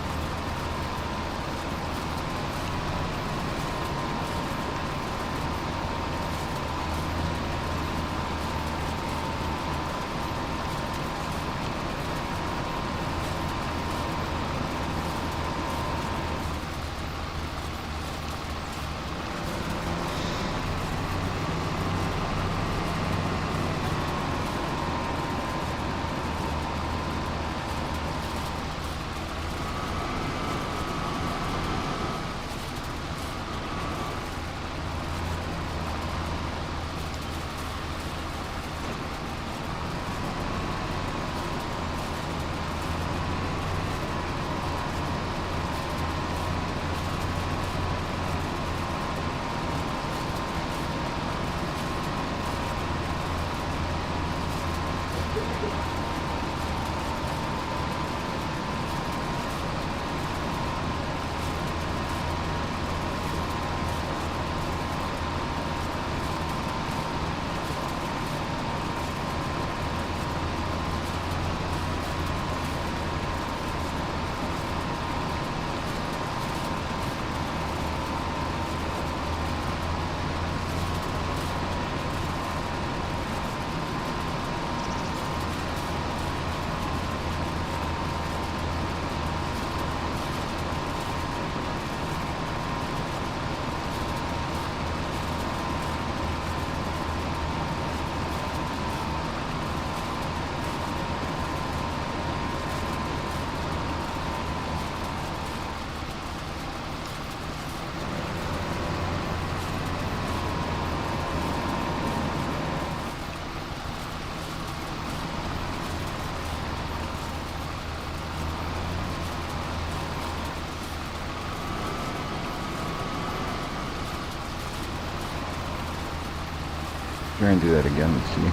Try and do that again and see.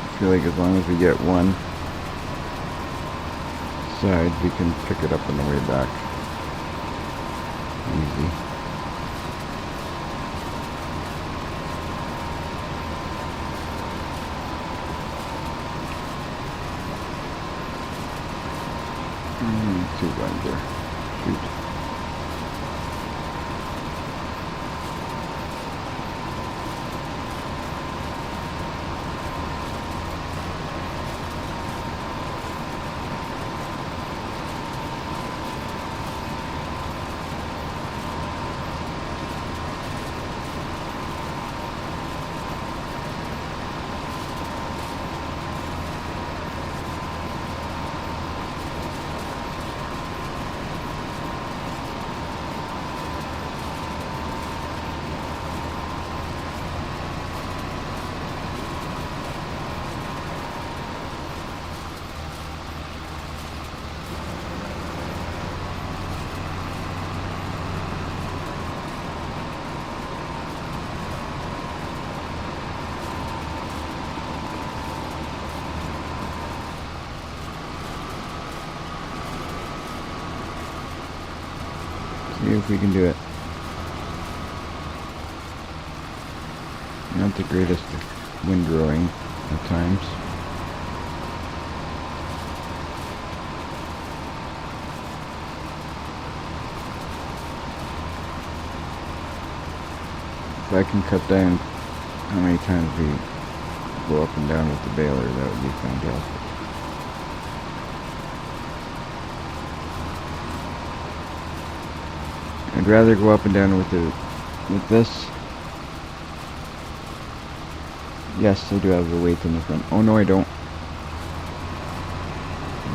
I feel like as long as we get one side, we can pick it up on the way back. Easy. Two lines there. Shoot. See if we can do it. Not the greatest wind rowing at times. If I can cut down how many times we go up and down with the baler, that would be fantastic. I'd rather go up and down with this. Yes, I do have the weight in the front. Oh no, I don't.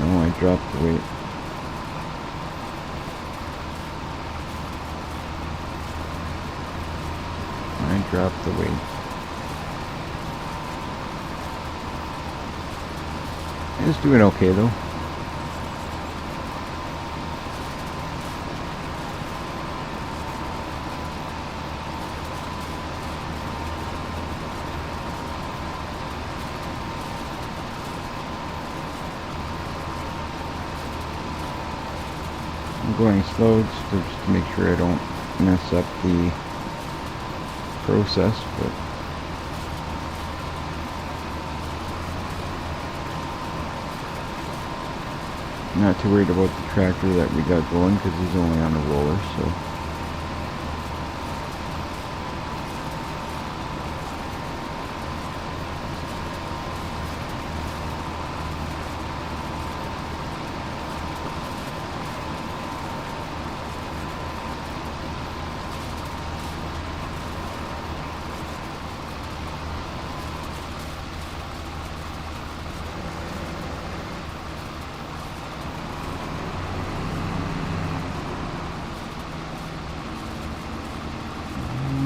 No, I dropped the weight. I dropped the weight. It's doing okay though. I'm going slow just to make sure I don't mess up the process, but I'm not too worried about the tractor that we got going because he's only on a roller, so.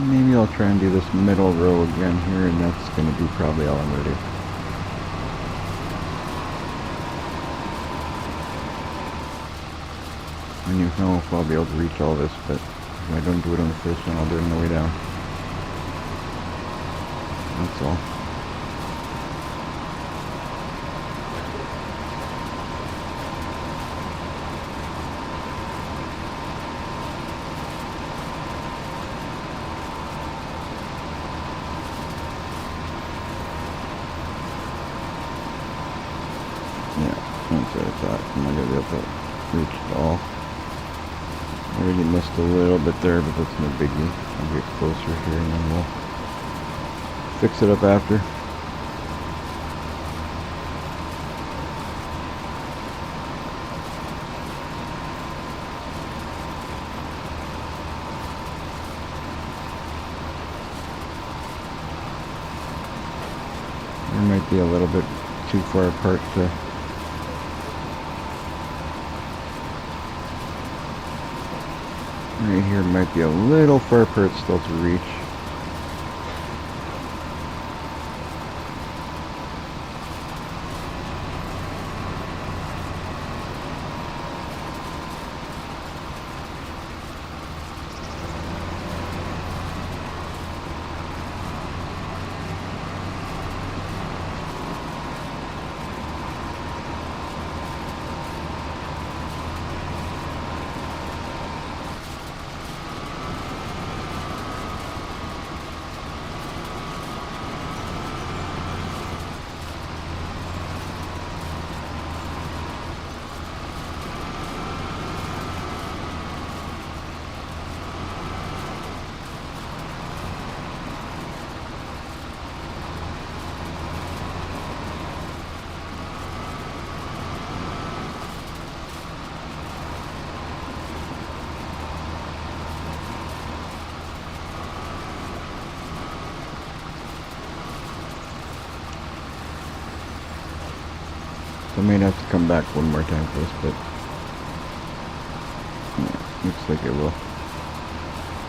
Maybe I'll try and do this middle row again here, and that's going to be probably all I'm going to do. I don't even know if I'll be able to reach all this, but if I don't do it on the first one, I'll do it on the way down. That's all. That's what I thought. I'm not going to be able to reach it all. I already missed a little bit there, but that's no biggie. I'll get closer here and then we'll fix it up after. There might be a little bit too far apart to right here might be a little far apart still to reach. I may have to come back one more time for this, but yeah, looks like it will.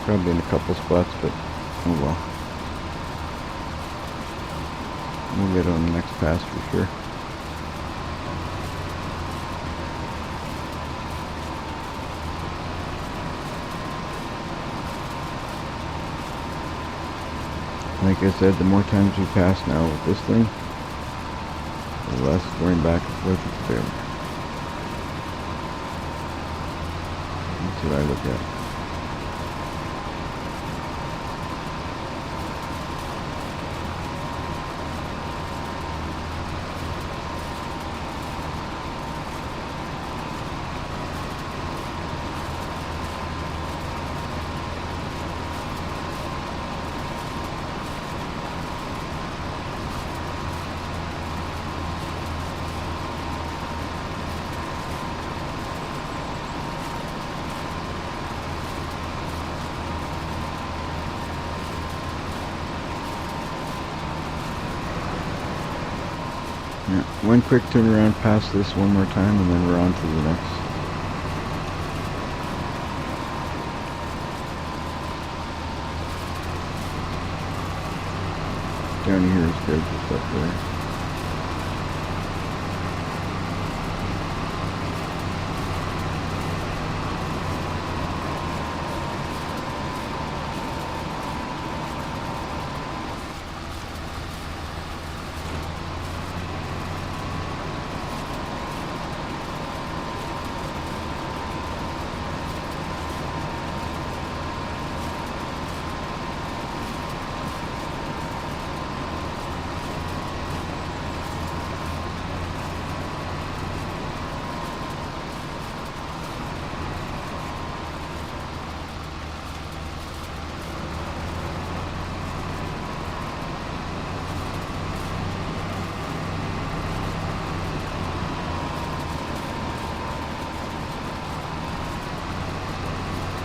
Probably in a couple spots, but oh well. We'll get on the next pass for sure. Like I said, the more times we pass now with this thing, the less going back and forth it's fair. That's what I look at. Yeah, one quick turnaround past this one more time and then we're on to the next. Down here is good, just up there.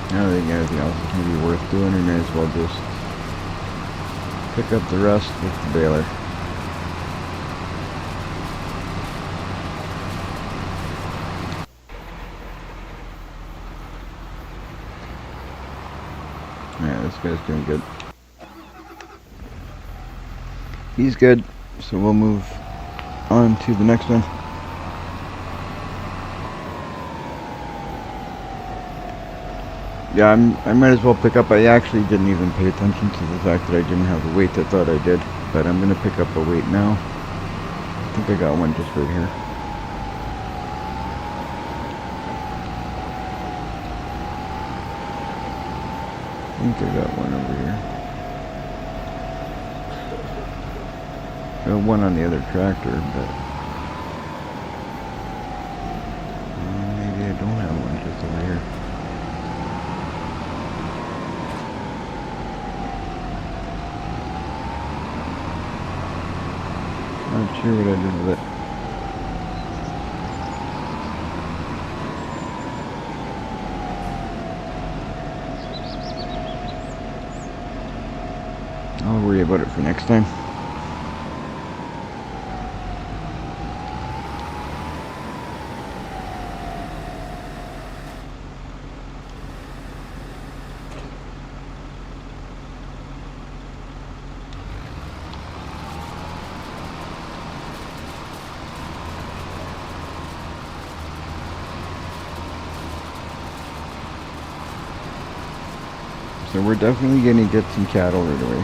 I don't think anything else is going to be worth doing. We may as well just pick up the rest with the baler. Yeah, this guy's doing good. He's good, so we'll move on to the next one. Yeah, I might as well pick up. I actually didn't even pay attention to the fact that I didn't have a weight. I thought I did, but I'm going to pick up a weight now. I think I got one just right here. I think I got one over here. Got one on the other tractor, but maybe I don't have one just over here. Not sure what I did with it. I'll worry about it for next time. So we're definitely going to get some cattle right away.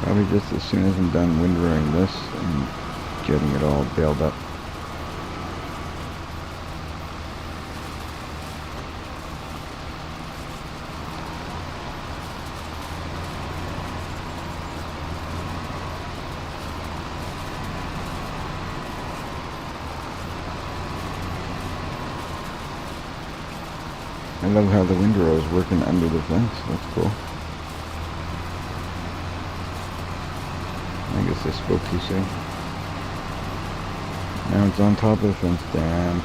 Probably just as soon as I'm done windrowing this and getting it all baled up. I love how the windrow is working under the fence. That's cool. I guess I spoke too soon. Now it's on top of the fence. Damn.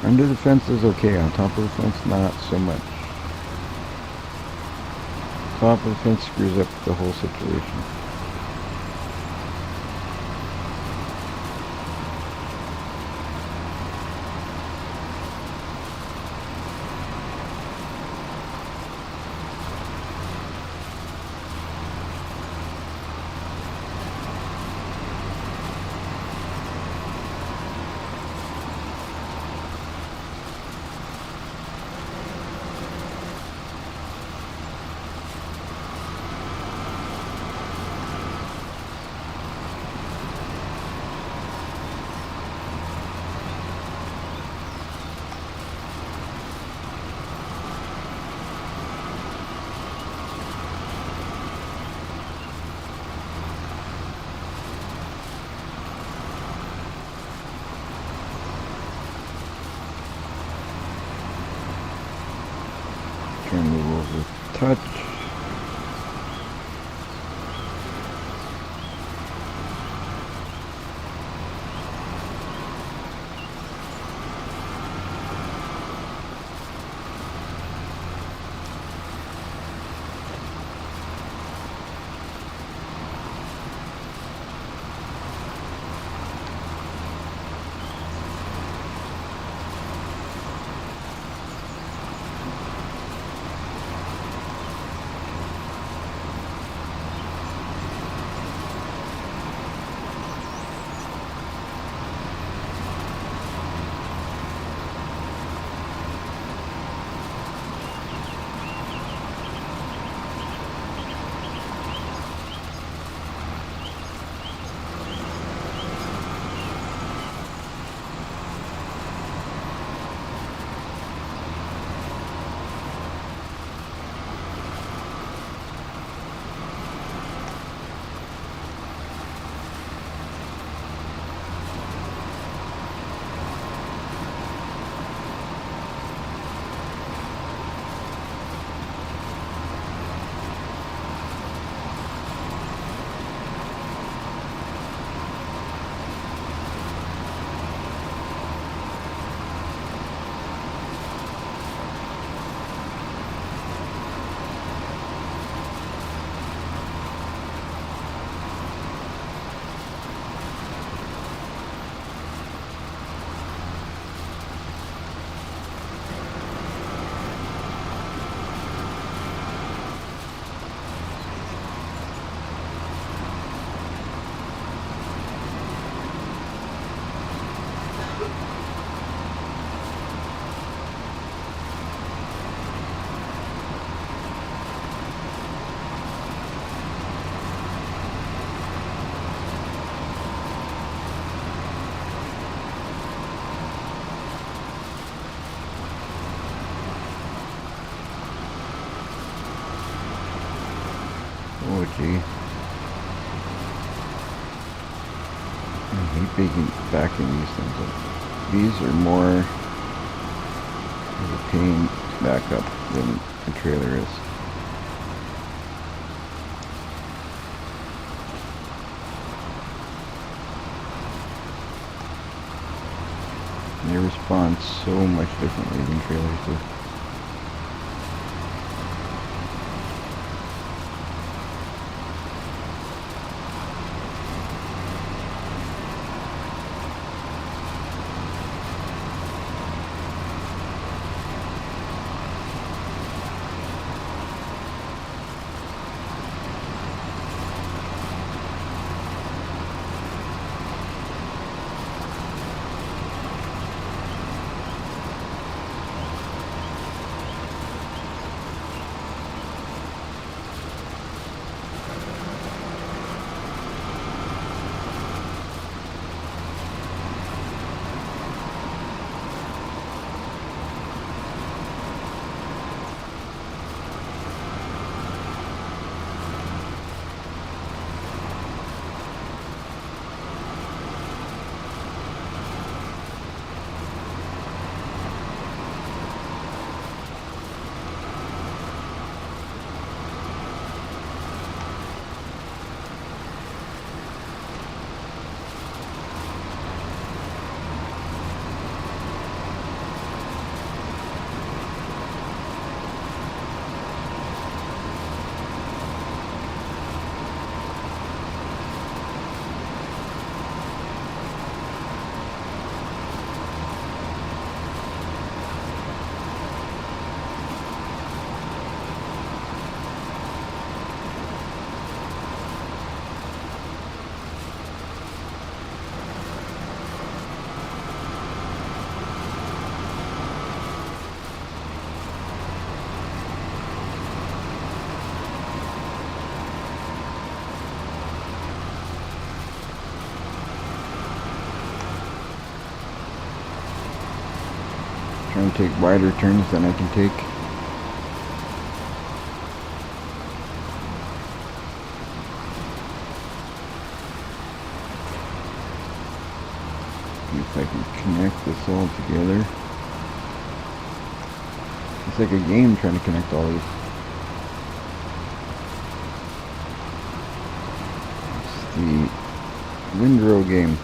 Under the fence is okay. On top of the fence, not so much. Top of the fence screws up the whole situation. Turn the wheels with touch. Oh gee. I hate backing these things up. These are more of a pain to back up than the trailer is. They respond so much differently than trailers do. Trying to take wider turns than I can take. See if I can connect this all together. It's like a game trying to connect all these. It's the Windrow game.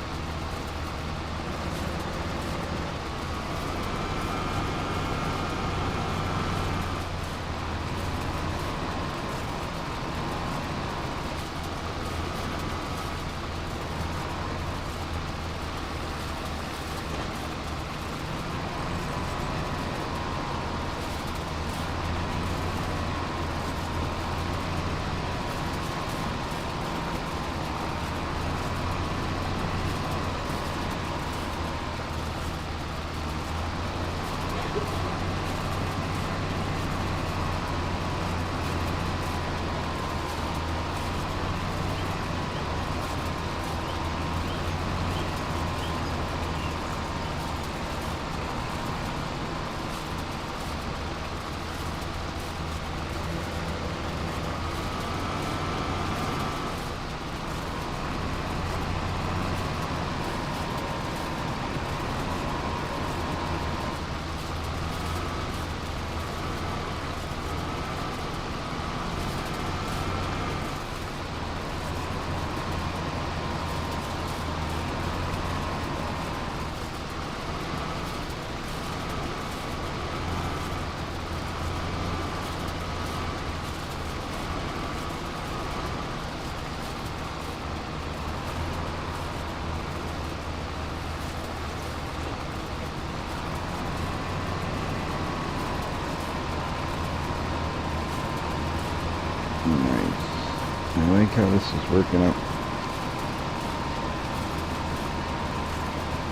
Nice. I like how this is working out.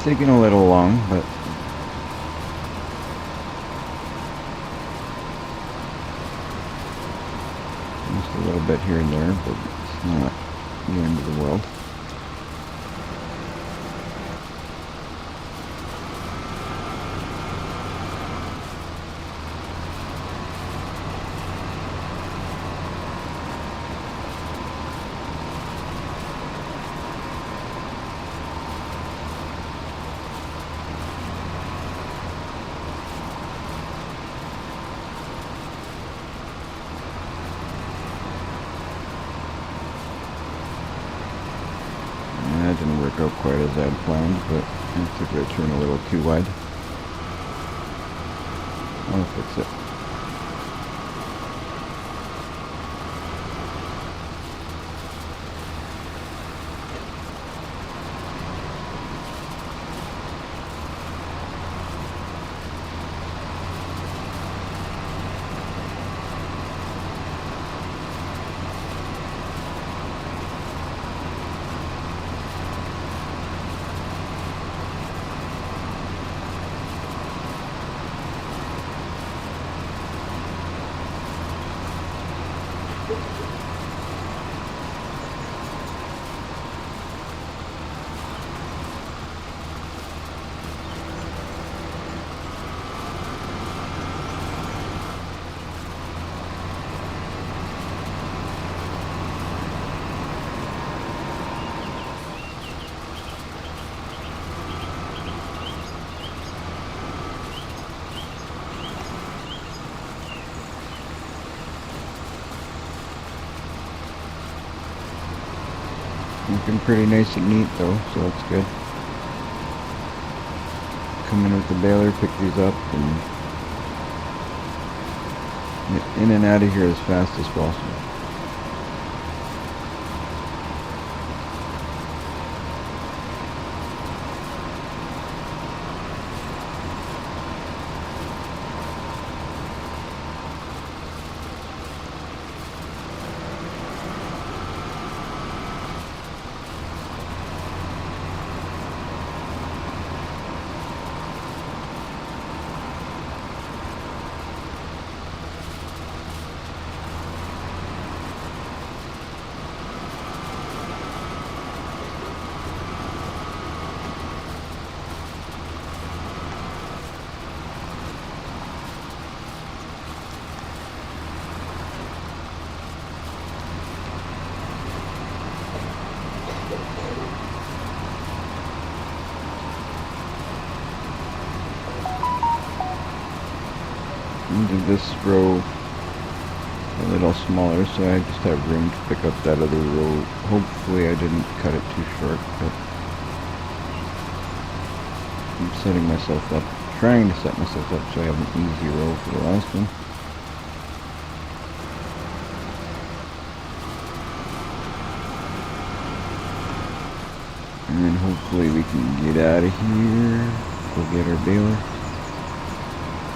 Taking a little long, but just a little bit here and there, but it's not the end of the world. That didn't work out quite as I had planned, but I took a turn a little too wide. I'll fix it. Looking pretty nice and neat though, so that's good. Come in with the baler, pick these up, and get in and out of here as fast as possible. into this row a little smaller so I just have room to pick up that other row. Hopefully I didn't cut it too short, but I'm setting myself up, trying to set myself up so I have an easy row for the last one. And then hopefully we can get out of here, go get our baler,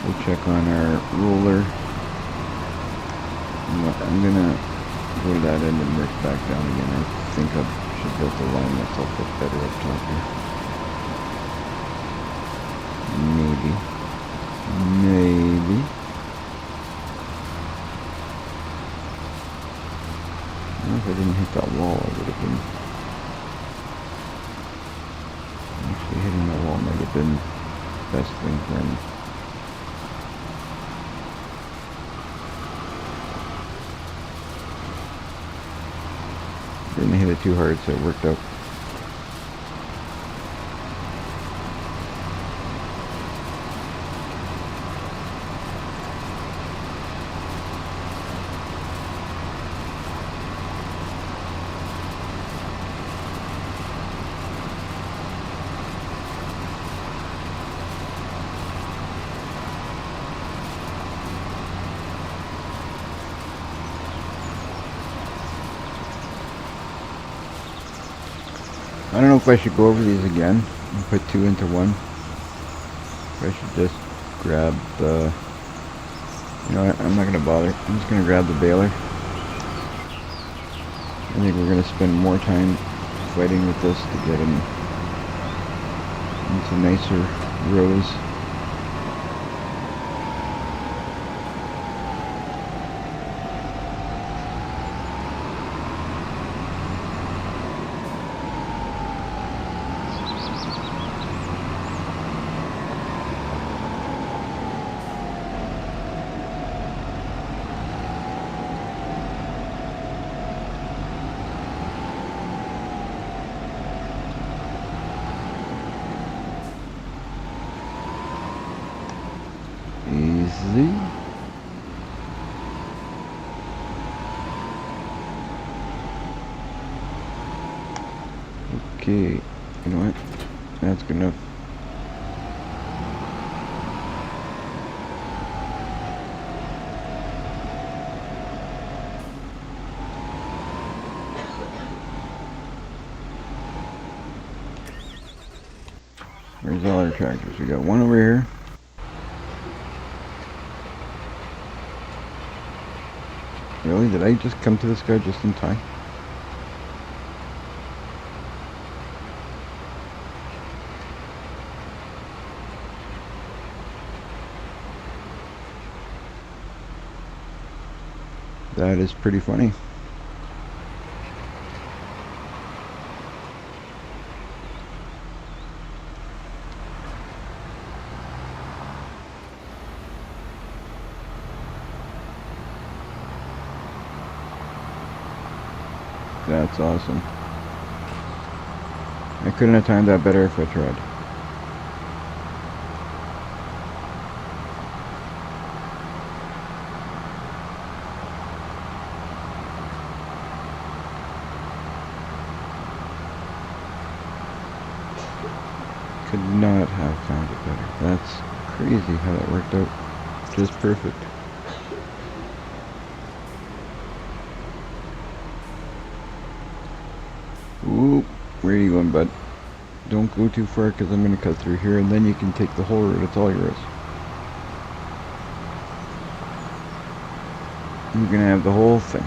we'll check on our roller. I'm gonna go to that end and work back down again. I think I should be able to line myself up better up top here. Maybe. Well, if I didn't hit that wall, I would have been... Actually, hitting that wall might have been the best thing for me. Didn't hit it too hard, so it worked out. I don't know if I should go over these again and put two into one. If I should just grab the... You know what, I'm not going to bother. I'm just going to grab the baler. I think we're going to spend more time fighting with this to get him into nicer rows. Easy. Okay, you know what? That's good enough. Where's all our tractors? We got one over here. Really? Did I just come to this guy just in time? That is pretty funny. That's awesome. I couldn't have timed that better if I tried. Could not have found it better. That's crazy how that worked out. Just perfect. Ooh, where are you going, bud? Don't go too far because I'm going to cut through here and then you can take the whole route. It's all yours. You're going to have the whole thing.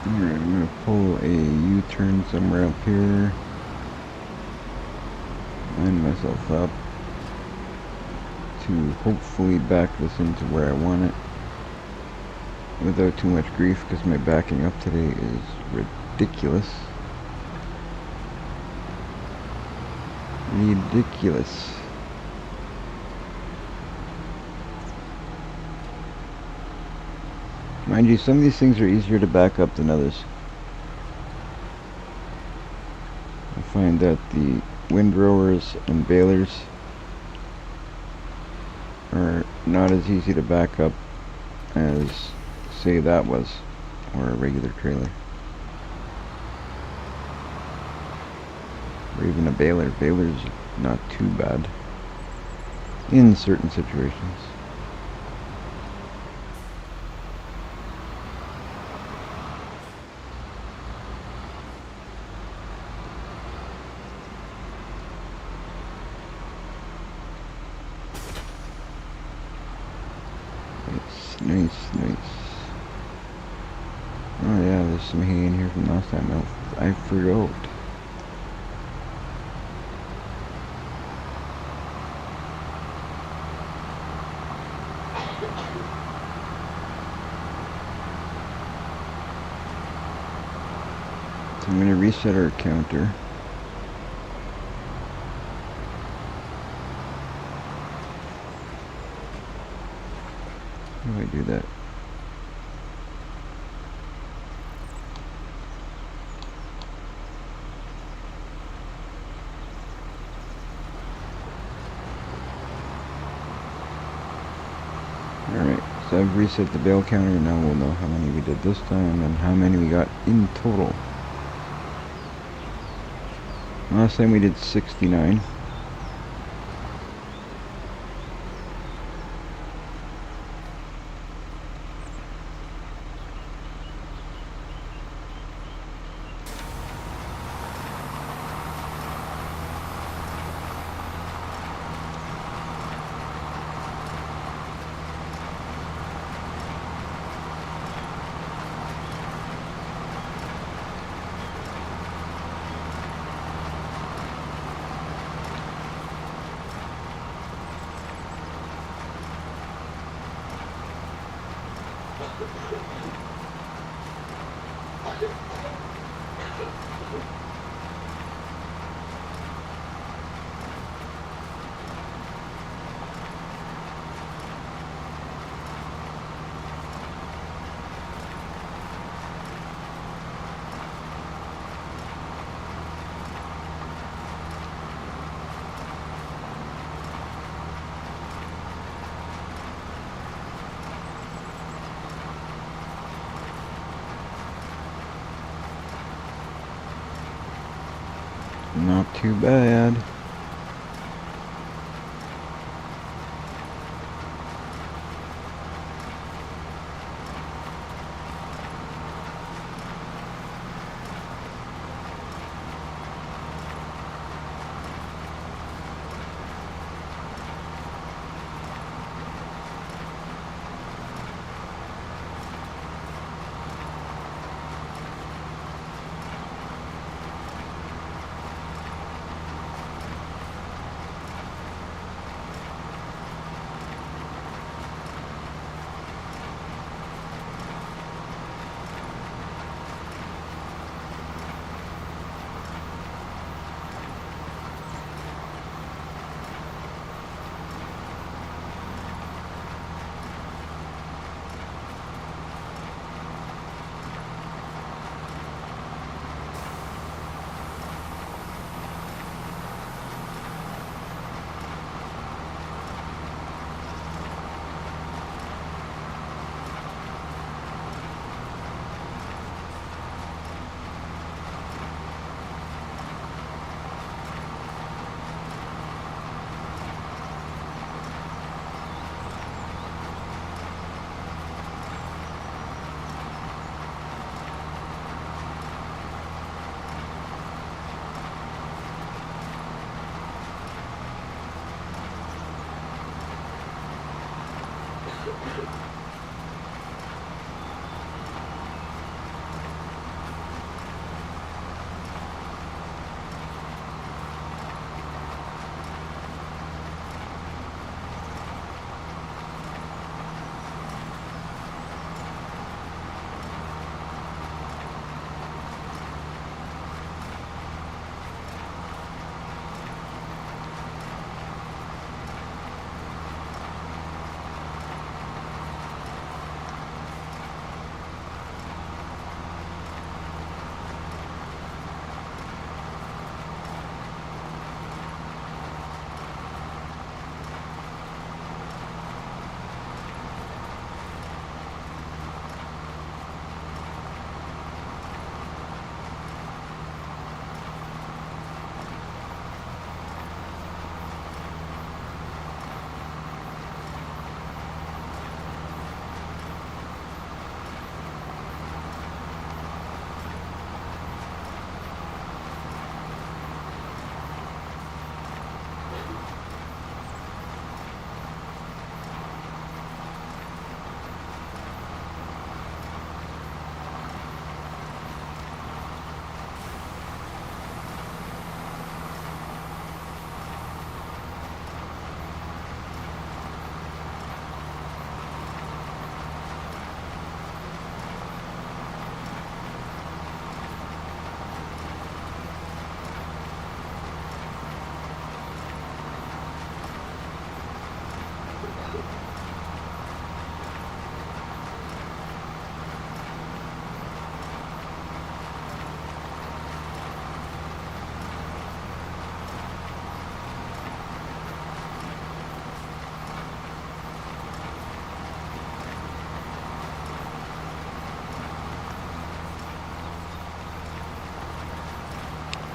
Alright, I'm going to pull a U-turn somewhere up here. Line myself up to hopefully back this into where I want it without too much grief, because my backing up today is ridiculous. Ridiculous. Mind you, some of these things are easier to back up than others. I find that the windrowers and balers are not as easy to back up as, say, that was, or a regular trailer. Or even a baler. Baler's not too bad in certain situations. Nice. Oh yeah, there's some hay in here from last time. I forgot. So I'm going to reset our counter. How do I do that? Alright, so I've reset the bale counter. Now we'll know how many we did this time and how many we got in total. Last time we did 69. Not too bad.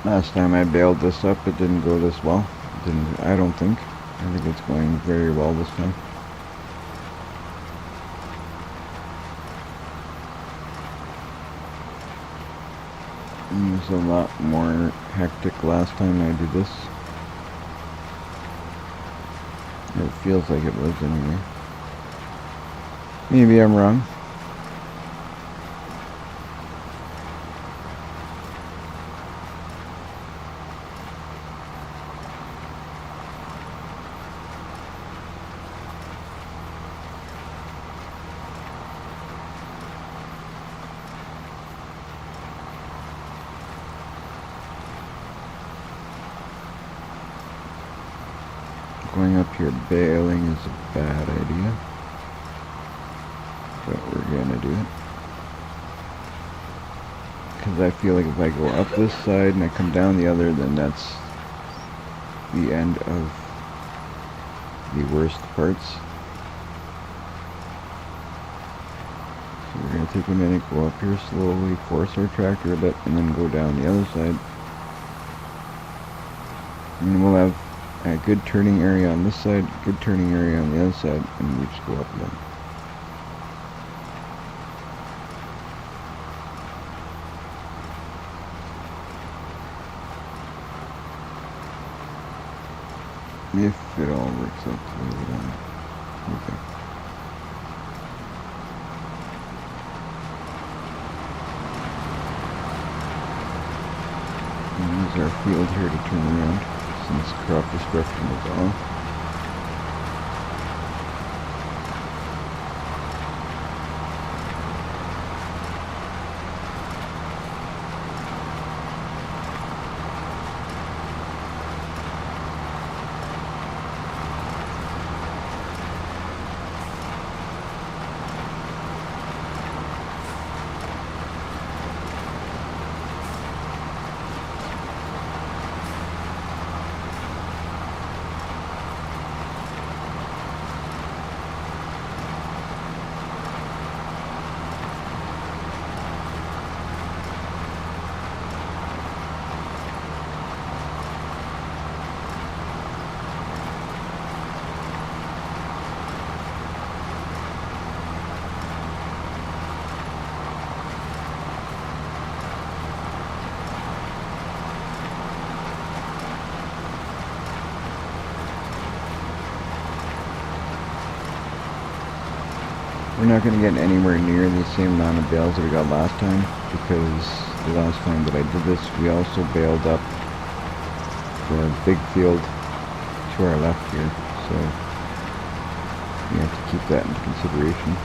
Last time I bailed this up, it didn't go this well. It didn't. I don't think. I think it's going very well this time. It was a lot more hectic last time I did this. It feels like it was anyway. Maybe I'm wrong. Going up here bailing is a bad idea, but we're gonna do it. Because I feel like if I go up this side and I come down the other, then that's the end of the worst parts. So we're gonna take a minute, go up here slowly, force our tractor a bit, and then go down the other side. And we'll have a good turning area on this side, good turning area on the other side, and we just go up and down. If it all works out the way we want it. Okay. And use our field here to turn around, since crop destruction is on. We're not going to get anywhere near the same amount of bales that we got last time, because the last time that I did this, we also baled up the big field to our left here, so we have to keep that into consideration.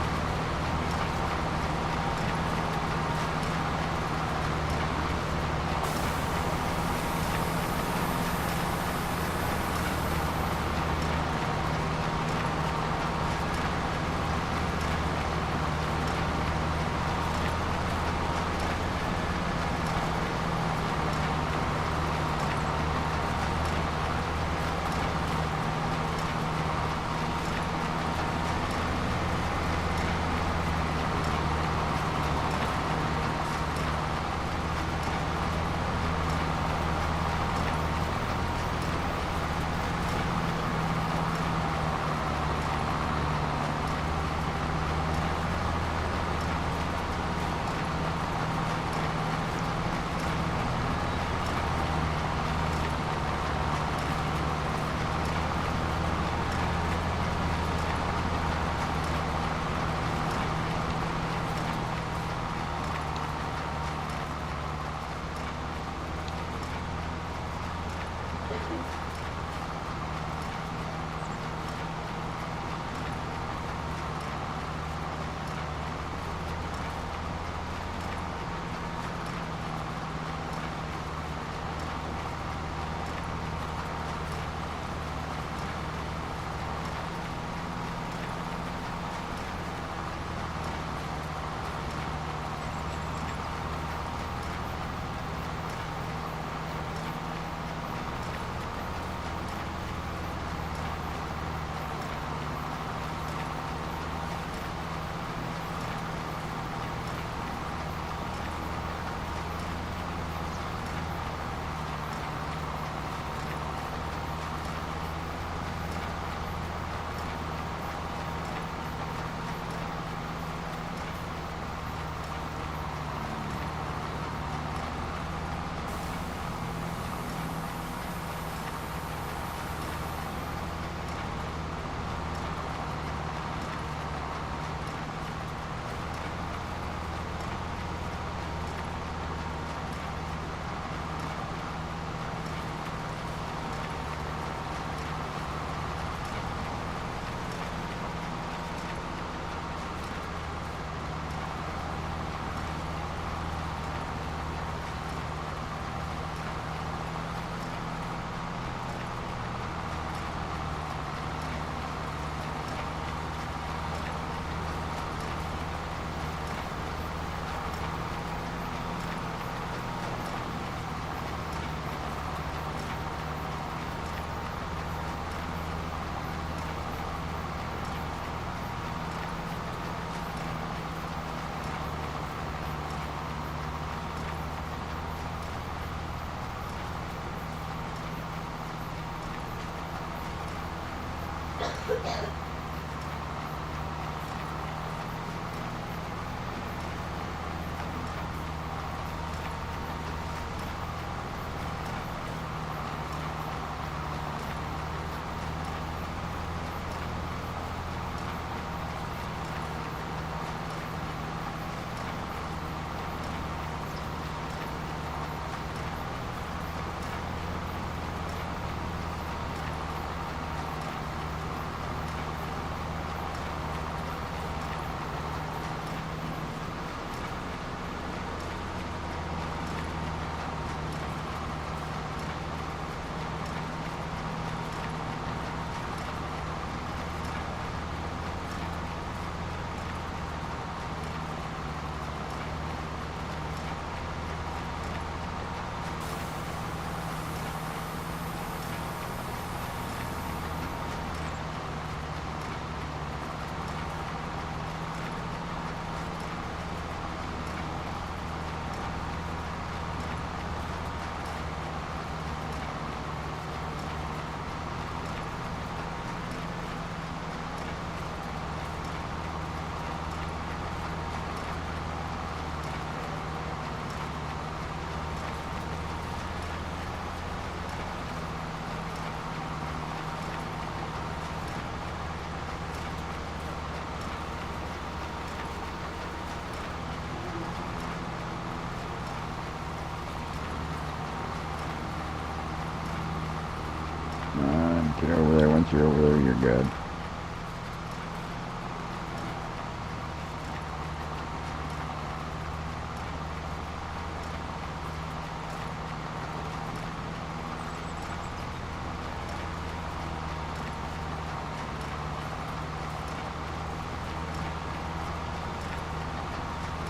Get over there. Once you're over there, you're good.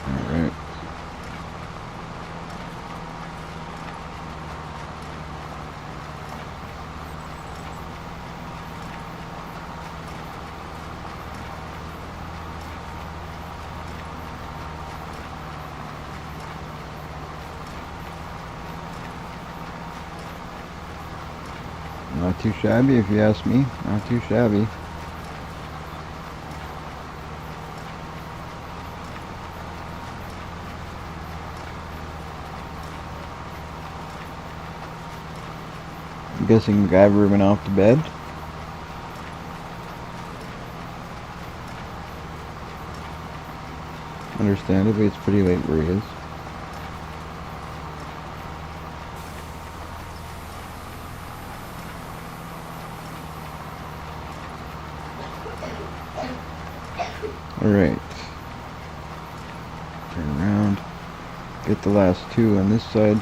Alright. Not too shabby if you ask me. Not too shabby. I'm guessing the guy ever went off to bed? Understandably, it's pretty late where he is. Alright. Turn around. Get the last two on this side.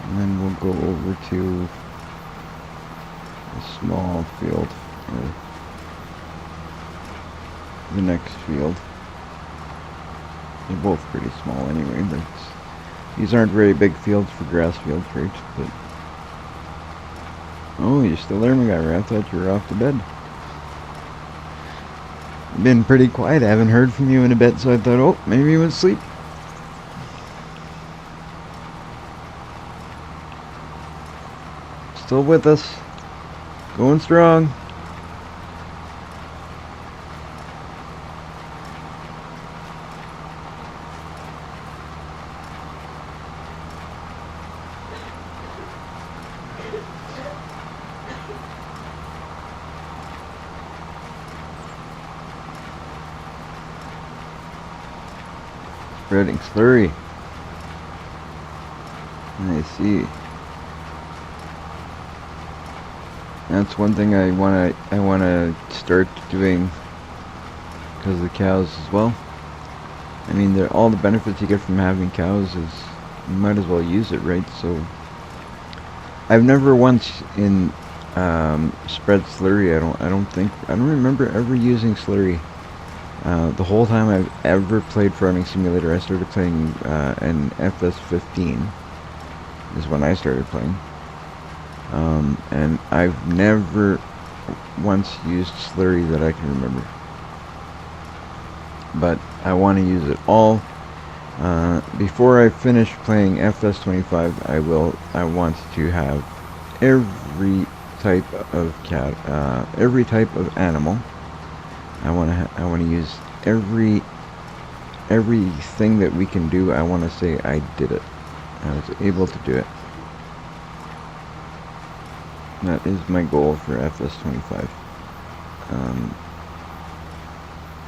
And then we'll go over to a small field. Or the next field. They're both pretty small anyway, but these aren't very big fields for grass fields, right? But oh, you're still there, my guy? I thought you were off to bed. Been pretty quiet. I haven't heard from you in a bit, so I thought, oh, maybe you went to sleep. Still with us. Going strong. Spreading slurry. I see. That's one thing I wanna start doing because of the cows as well. I mean, all the benefits you get from having cows is you might as well use it, right? So I've never once spread slurry. I don't remember ever using slurry. The whole time I've ever played Farming Simulator, I started playing in FS15 is when I started playing. And I've never once used slurry that I can remember. But I want to use it all. Before I finish playing FS25, I want to have every type of cat, every type of animal. I want to use everything that we can do. I want to say I did it. I was able to do it. That is my goal for FS25.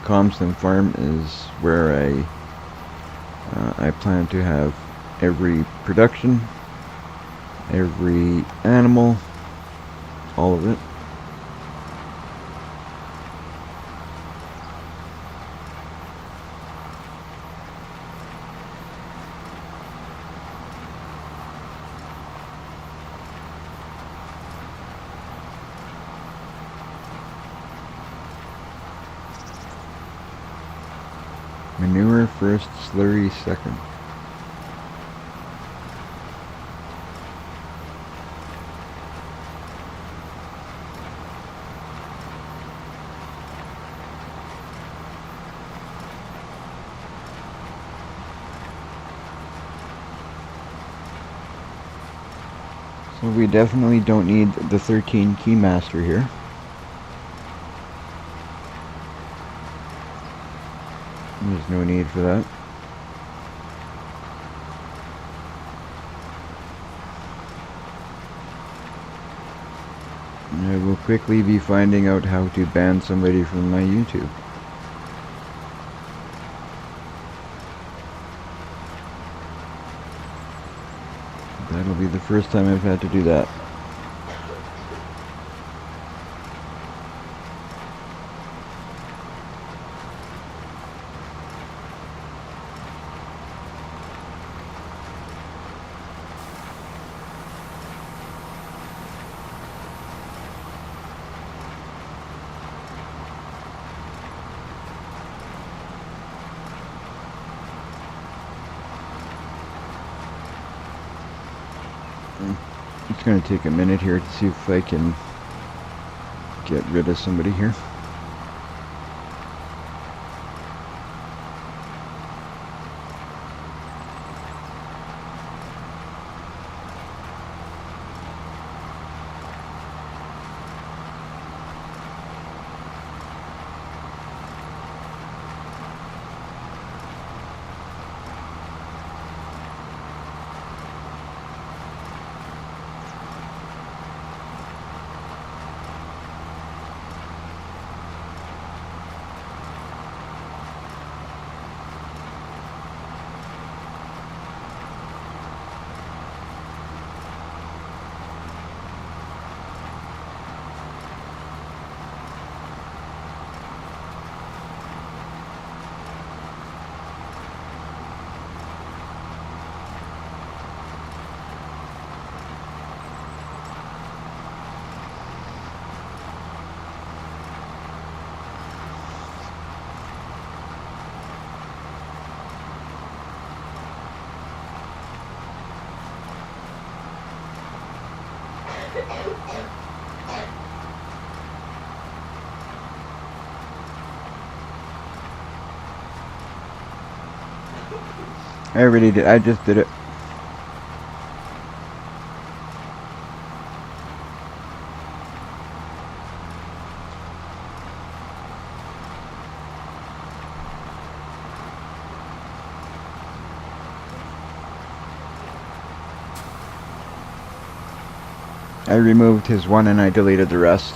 Comston Farm is where I plan to have every production, every animal, all of it. Manure first, slurry second. So we definitely don't need the 13 Keymaster here. There's no need for that. I will quickly be finding out how to ban somebody from my YouTube. That'll be the first time I've had to do that. It's going to take a minute here to see if I can get rid of somebody here. I already did. I just did it. I removed his one and I deleted the rest.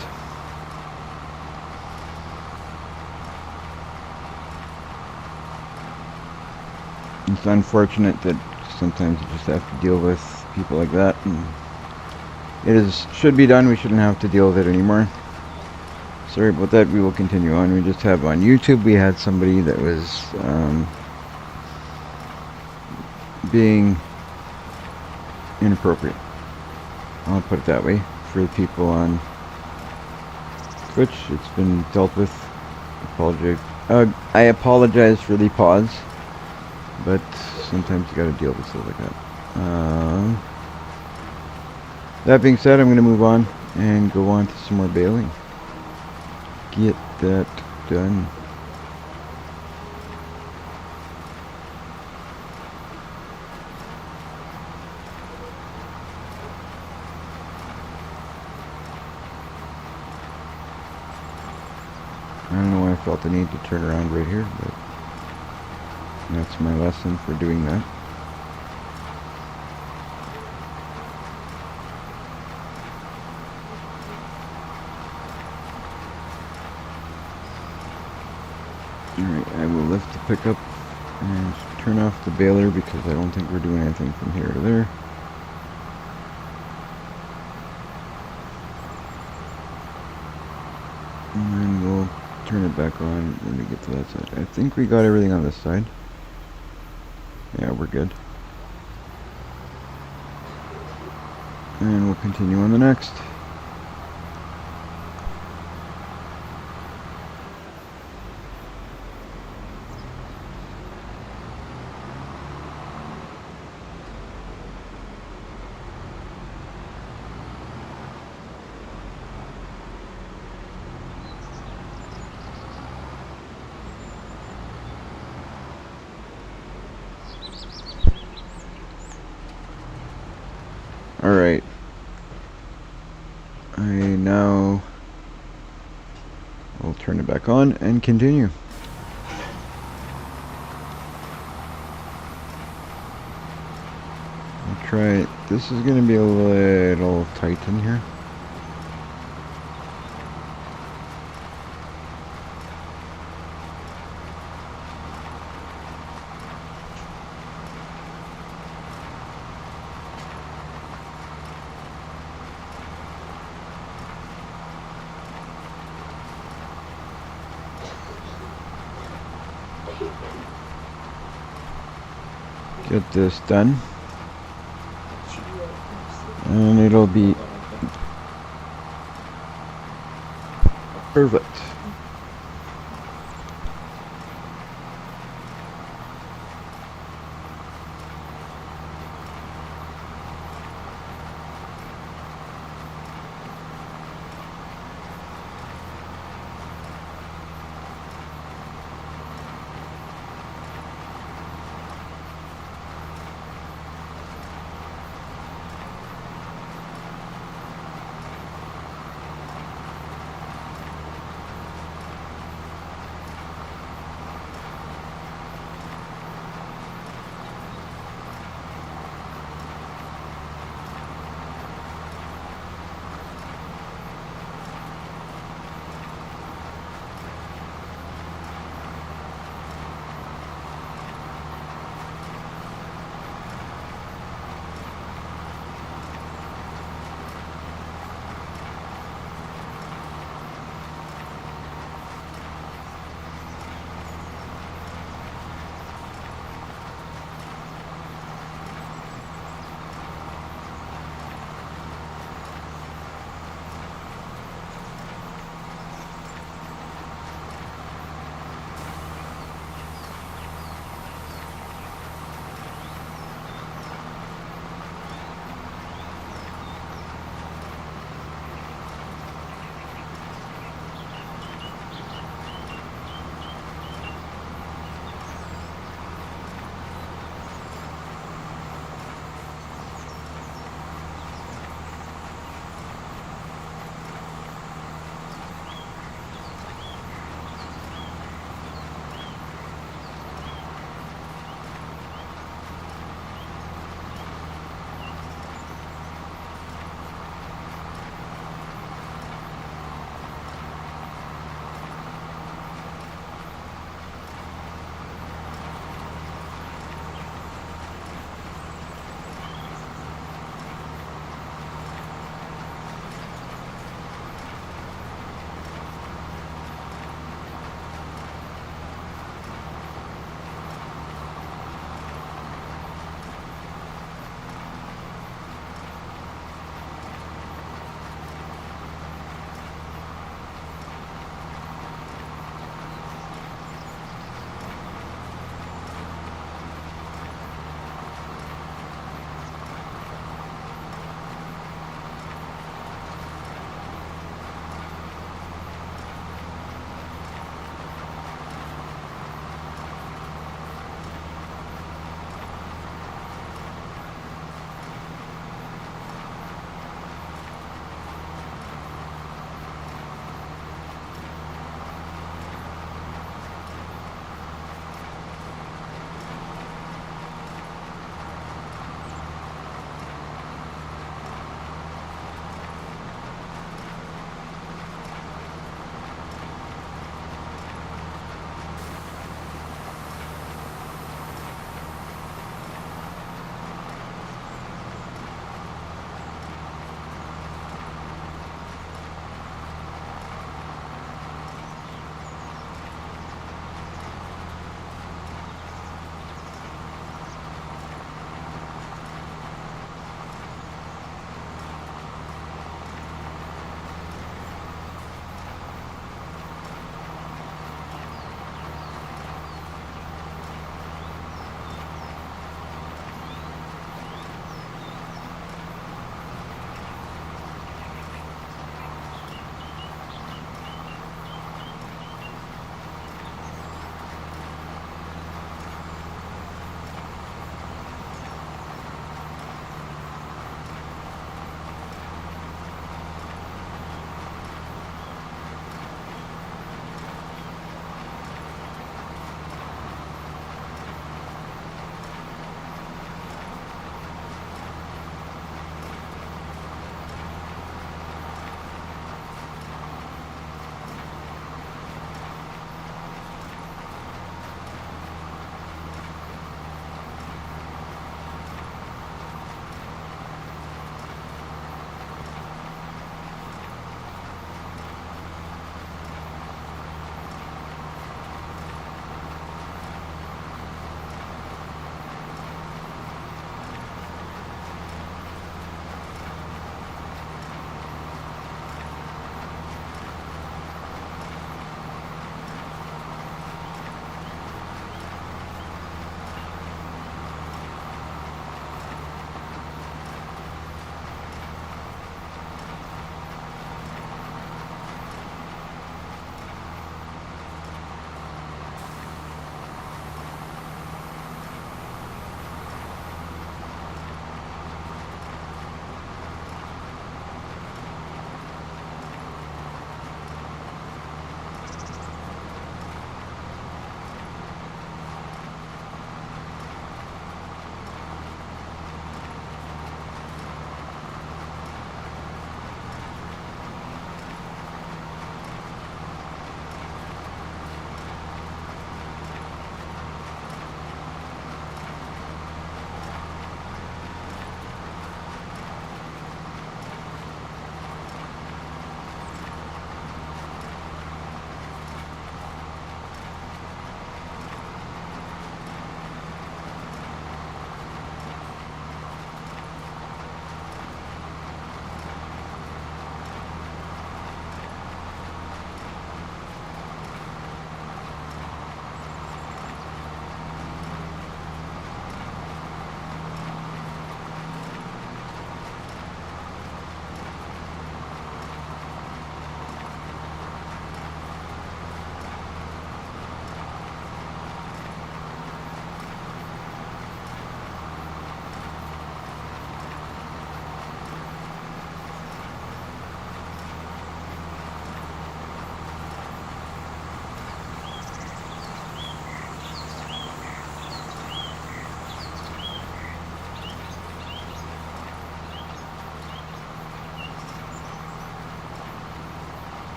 It's unfortunate that sometimes you just have to deal with people like that. And should be done. We shouldn't have to deal with it anymore. Sorry about that. We will continue on. We just have on YouTube, we had somebody that was being inappropriate. I'll put it that way. For the people on Twitch, it's been dealt with. I apologize for the pause, but sometimes you gotta deal with stuff like that. That being said, I'm going to move on and go on to some more baling. Get that done. I don't know why I felt the need to turn around right here, but that's my lesson for doing that. Alright, I will lift the pickup and turn off the baler because I don't think we're doing anything from here to there. And then we'll turn it back on when we get to that side. I think we got everything on this side. Yeah, we're good. And we'll continue on the next. Alright. I now will turn it back on and continue. I'll try it. This is going to be a little tight in here. Get this done, and it'll be perfect.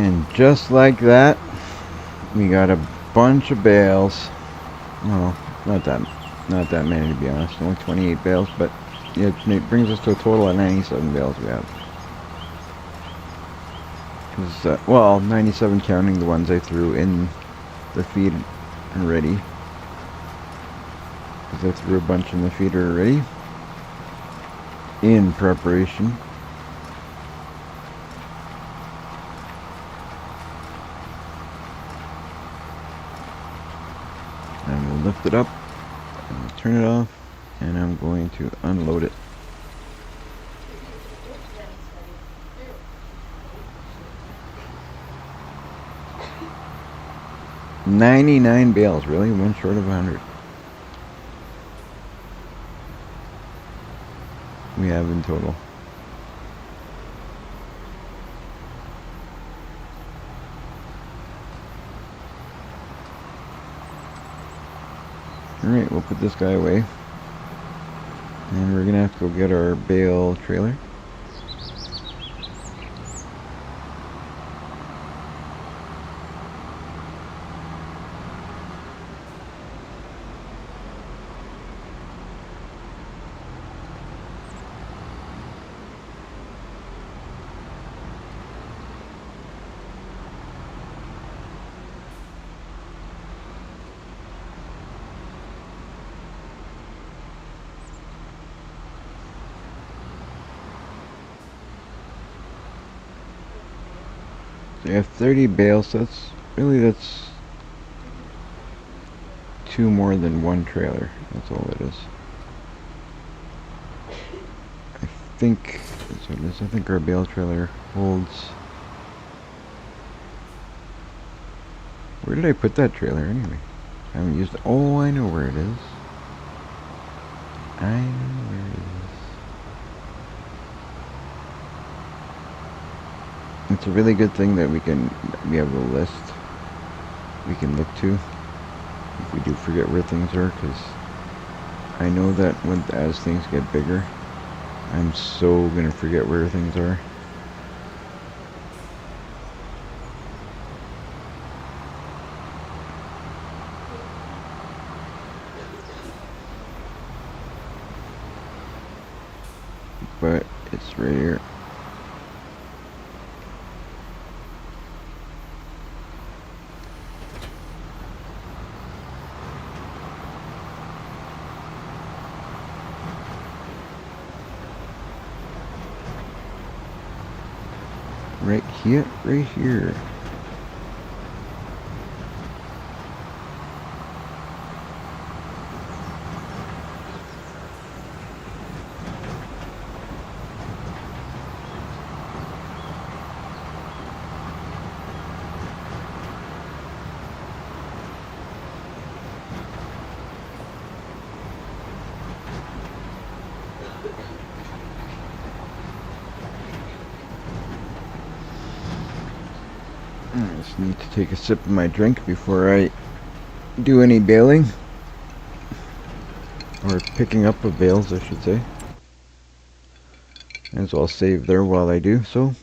And just like that, we got a bunch of bales. Well, not that many to be honest. Only 28 bales, but it brings us to a total of 97 bales we have. Well, 97 counting the ones I threw in the feed already. Because I threw a bunch in the feeder already. In preparation. And we'll lift it up and turn it off, and I'm going to unload it. $99 bales, really? One short of 100. We have in total. Alright, we'll put this guy away. And we're gonna have to go get our bale trailer. So you have 30 bales, so that's two more than one trailer. That's all it is. I think that's what it is. I think our bale trailer holds. Where did I put that trailer anyway? I haven't used it. Oh, I know where it is. I know where it is. It's a really good thing that we have a list we can look to if we do forget where things are, because I know that as things get bigger, I'm so gonna forget where things are. But it's right here. Right here. I just need to take a sip of my drink before I do any baling. Or picking up of bales, I should say. As well save there while I do so.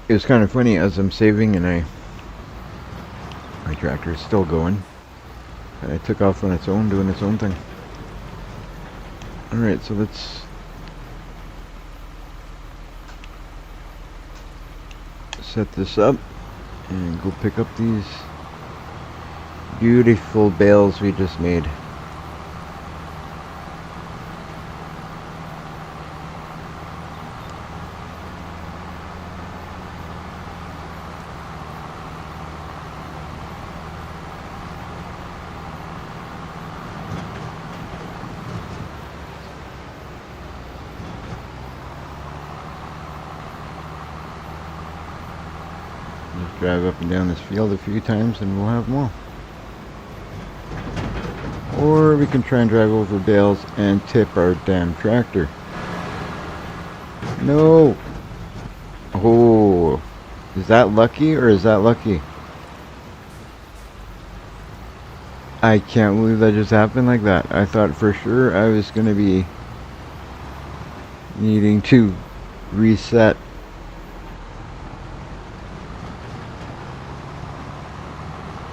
It was kind of funny as I'm saving and my tractor is still going. And I took off on its own, doing its own thing. Alright, so let's set this up and go pick up these beautiful bales we just made. Just drive up and down this field a few times and we'll have them all. Or we can try and drive over bales and tip our damn tractor. No! Oh, is that lucky or is that lucky? I can't believe that just happened like that. I thought for sure I was going to be needing to reset.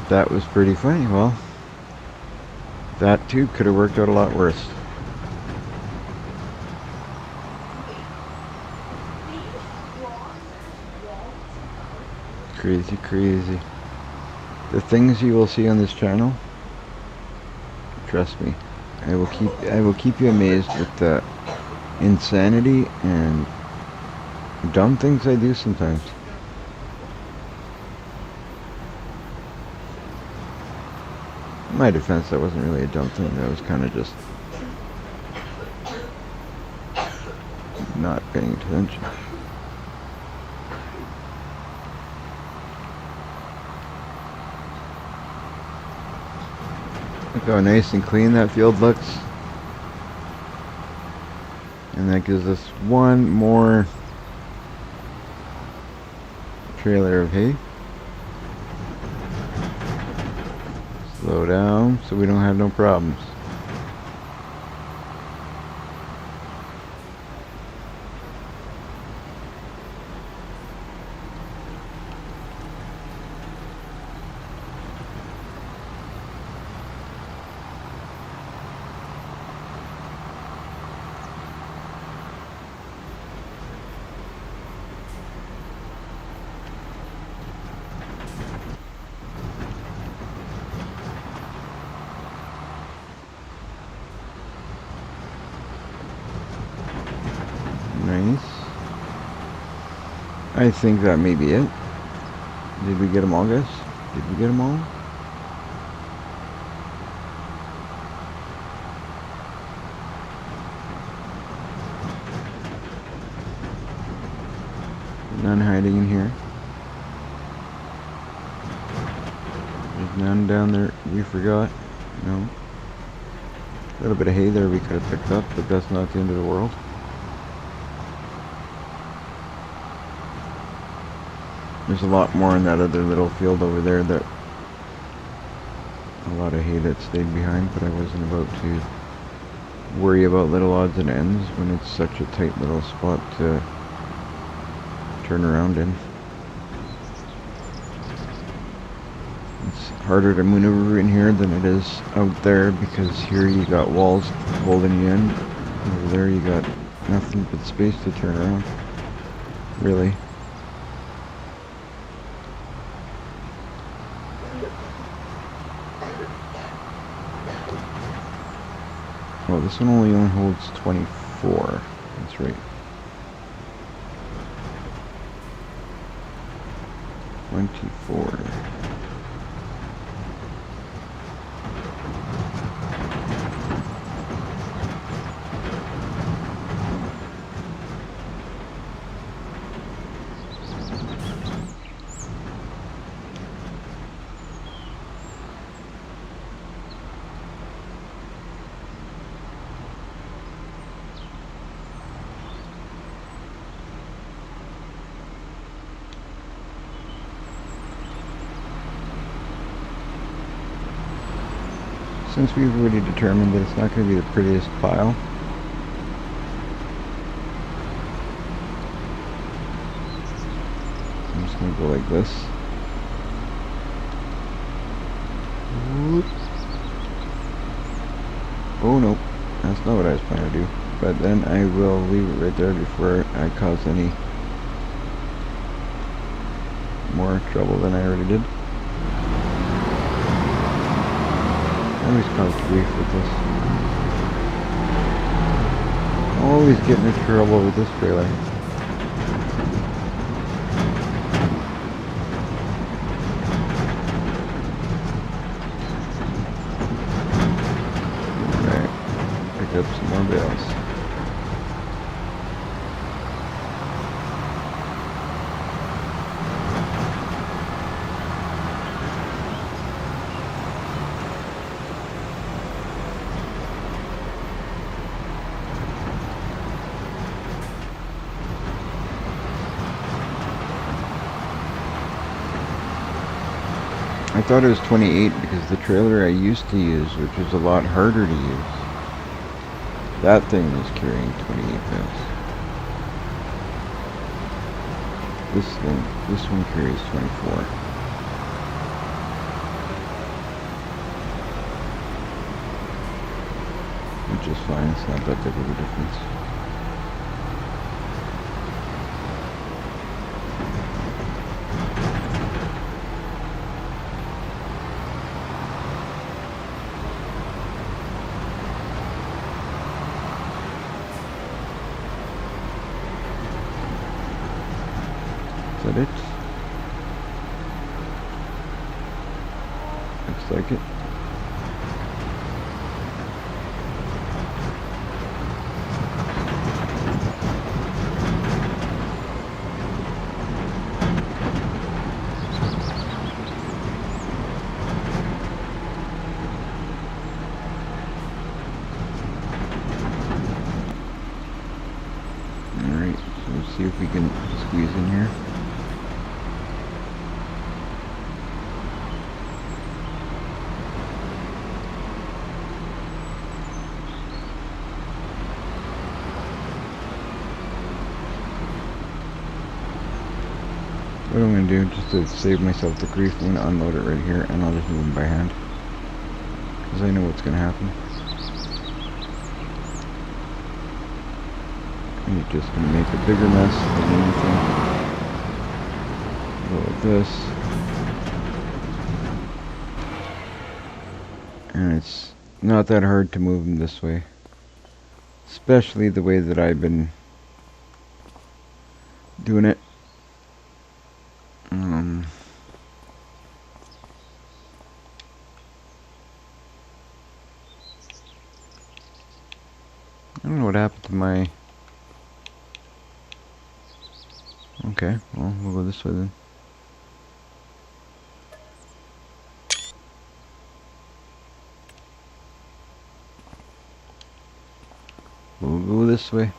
That was pretty funny. Well, that too could have worked out a lot worse. Crazy, crazy. The things you will see on this channel, trust me, I will keep you amazed with the insanity and dumb things I do sometimes. In my defense, that wasn't really a dumb thing. That was kind of just not paying attention. Look how nice and clean that field looks. And that gives us one more trailer of hay. Slow down so we don't have no problems. Nice. I think that may be it. Did we get them all, guys? Did we get them all? None hiding in here. There's none down there we forgot. No. A little bit of hay there we could have picked up, but that's not the end of the world. There's a lot more in that other little field over there, that a lot of hay that stayed behind, but I wasn't about to worry about little odds and ends when it's such a tight little spot to turn around in. It's harder to maneuver in here than it is out there, because here you got walls holding you in. Over there you got nothing but space to turn around, really. Oh, this one only holds 24. That's right. 24. Since we've already determined that it's not going to be the prettiest pile, I'm just going to go like this. Whoop. Oh no, that's not what I was planning to do. But then I will leave it right there before I cause any more trouble than I already did. I always cause grief with this. Always getting in trouble with this trailer. Alright, pick up some more bales. I thought it was 28 because the trailer I used to use, which was a lot harder to use, that thing was carrying 28 bales. This one carries 24. Which is fine, it's not that big of a difference. Is that it? Looks like it. Alright, so let's see if we can squeeze in here. What I'm going to do, just to save myself the grief, I'm going to unload it right here, and I'll just move them by hand. Because I know what's going to happen. And you're just going to make a bigger mess than anything. Go like this. And it's not that hard to move them this way. Especially the way that I've been doing it. I don't know what happened to my... Okay, well, we'll go this way then. We'll go this way.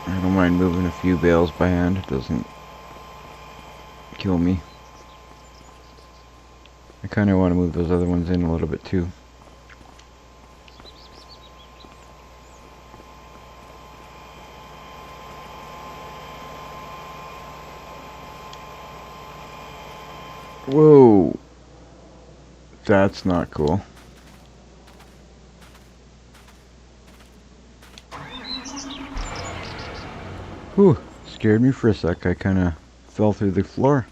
I don't mind moving a few bales by hand. It doesn't kill me. I kind of want to move those other ones in a little bit too. Whoa! That's not cool. Whew, scared me for a sec. I kind of fell through the floor.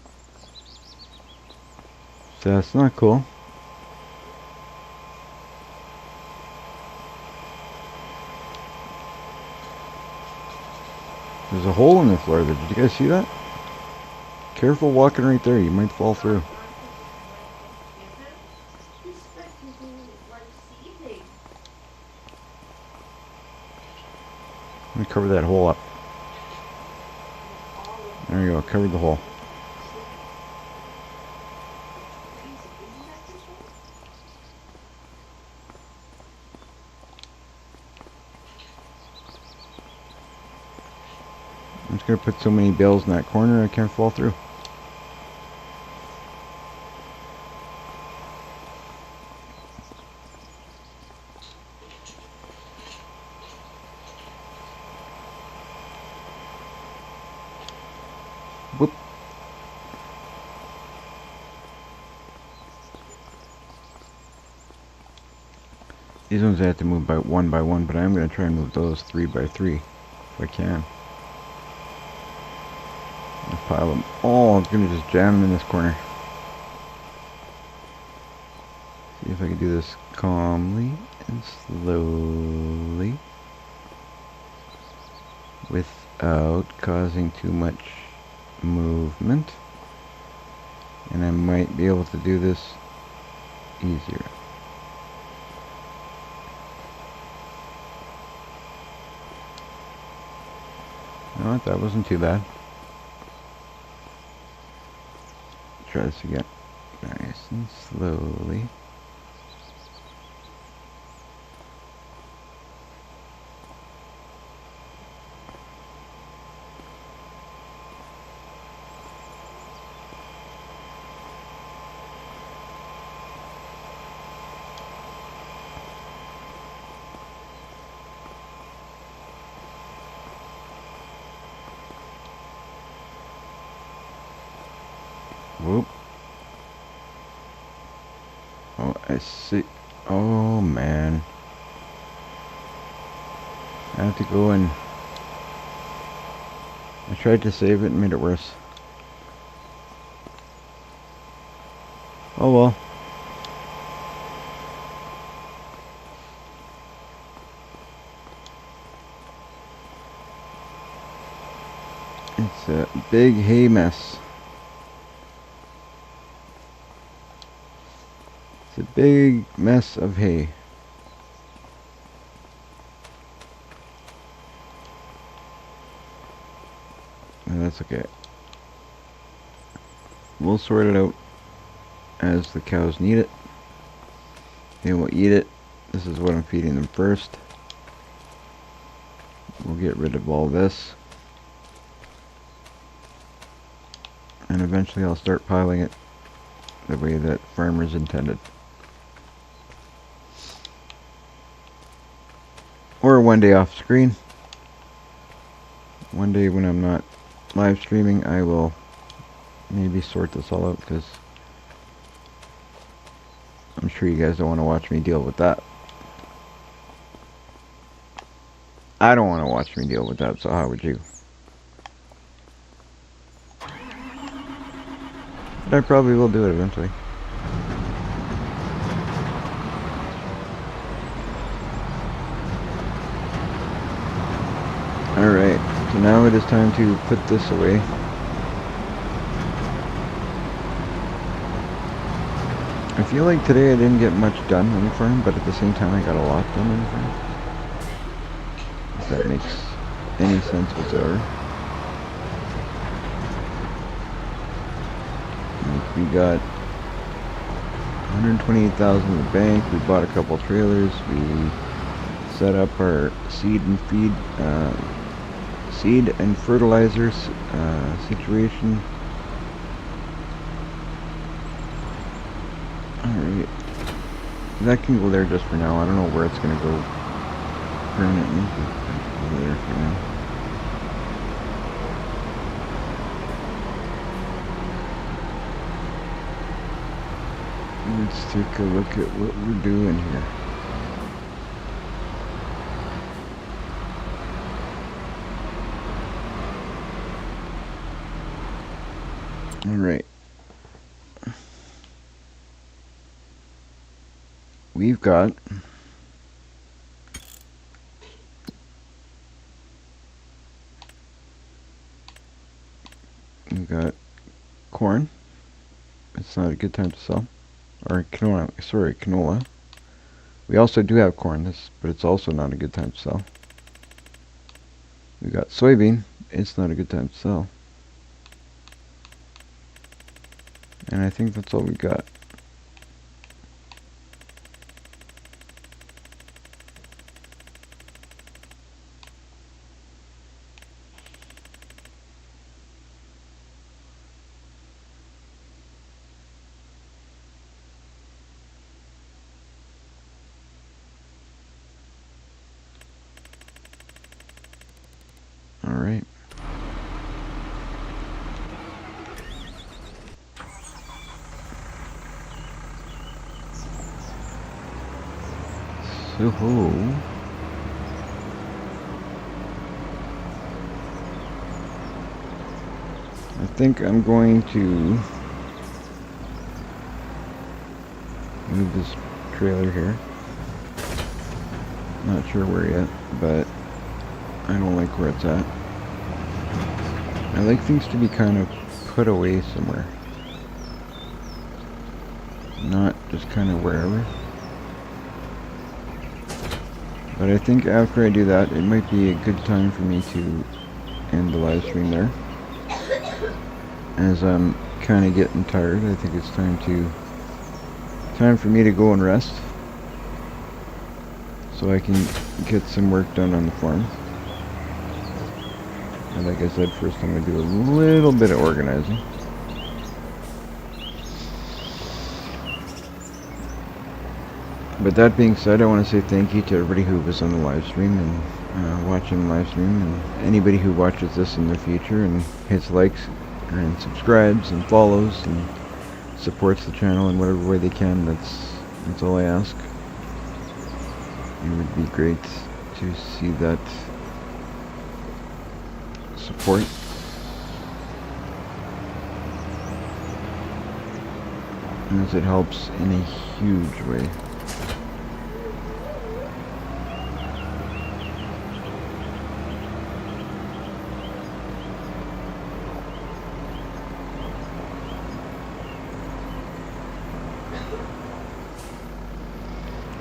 So that's not cool. There's a hole in the floor there. Did you guys see that? Careful walking right there. You might fall through. Let me cover that hole up. There you go. Covered the hole. I'm just going to put so many bales in that corner I can't fall through. Whoop. These ones I have to move by one, but I'm going to try and move those 3 by 3 if I can. I'll pile them. Oh, I'm going to just jam them in this corner. See if I can do this calmly and slowly without causing too much movement. And I might be able to do this easier. No, that wasn't too bad. Try this again. Nice and slowly. Whoop. Oh, I see. Oh, man. I have to go and... I tried to save it and made it worse. Oh well. It's a big hay mess. It's a big mess of hay. And that's okay. We'll sort it out as the cows need it. They will eat it. This is what I'm feeding them first. We'll get rid of all this. And eventually I'll start piling it the way that farmers intended. Or one day off screen. One day when I'm not live streaming, I will maybe sort this all out, because I'm sure you guys don't want to watch me deal with that. I don't want to watch me deal with that, so how would you? But I probably will do it eventually. Alright, so now it is time to put this away. I feel like today I didn't get much done on the farm, but at the same time I got a lot done on the farm. If that makes any sense whatsoever. Like, we got 128,000 in the bank, we bought a couple trailers, we set up our seed and feed, seed and fertilizers situation. Alright. That can go there just for now. I don't know where it's going to go permanently. Go there for now. Let's take a look at what we're doing here. Alright. We've got corn. It's not a good time to sell. Or canola, sorry, canola. We also do have corn, but it's also not a good time to sell. We got soybean. It's not a good time to sell. And I think that's all we got. Alright. So, I think I'm going to move this trailer here. Not sure where yet, but I don't like where it's at. I like things to be kind of put away somewhere. Not just kind of wherever. But I think after I do that, it might be a good time for me to end the live stream there. As I'm kind of getting tired, I think it's time for me to go and rest. So I can get some work done on the farm. And like I said, first I'm going to do a little bit of organizing. But that being said, I want to say thank you to everybody who was on the live stream and watching the live stream, and anybody who watches this in the future and hits likes and subscribes and follows and supports the channel in whatever way they can. That's all I ask. It would be great to see that support. As it helps in a huge way.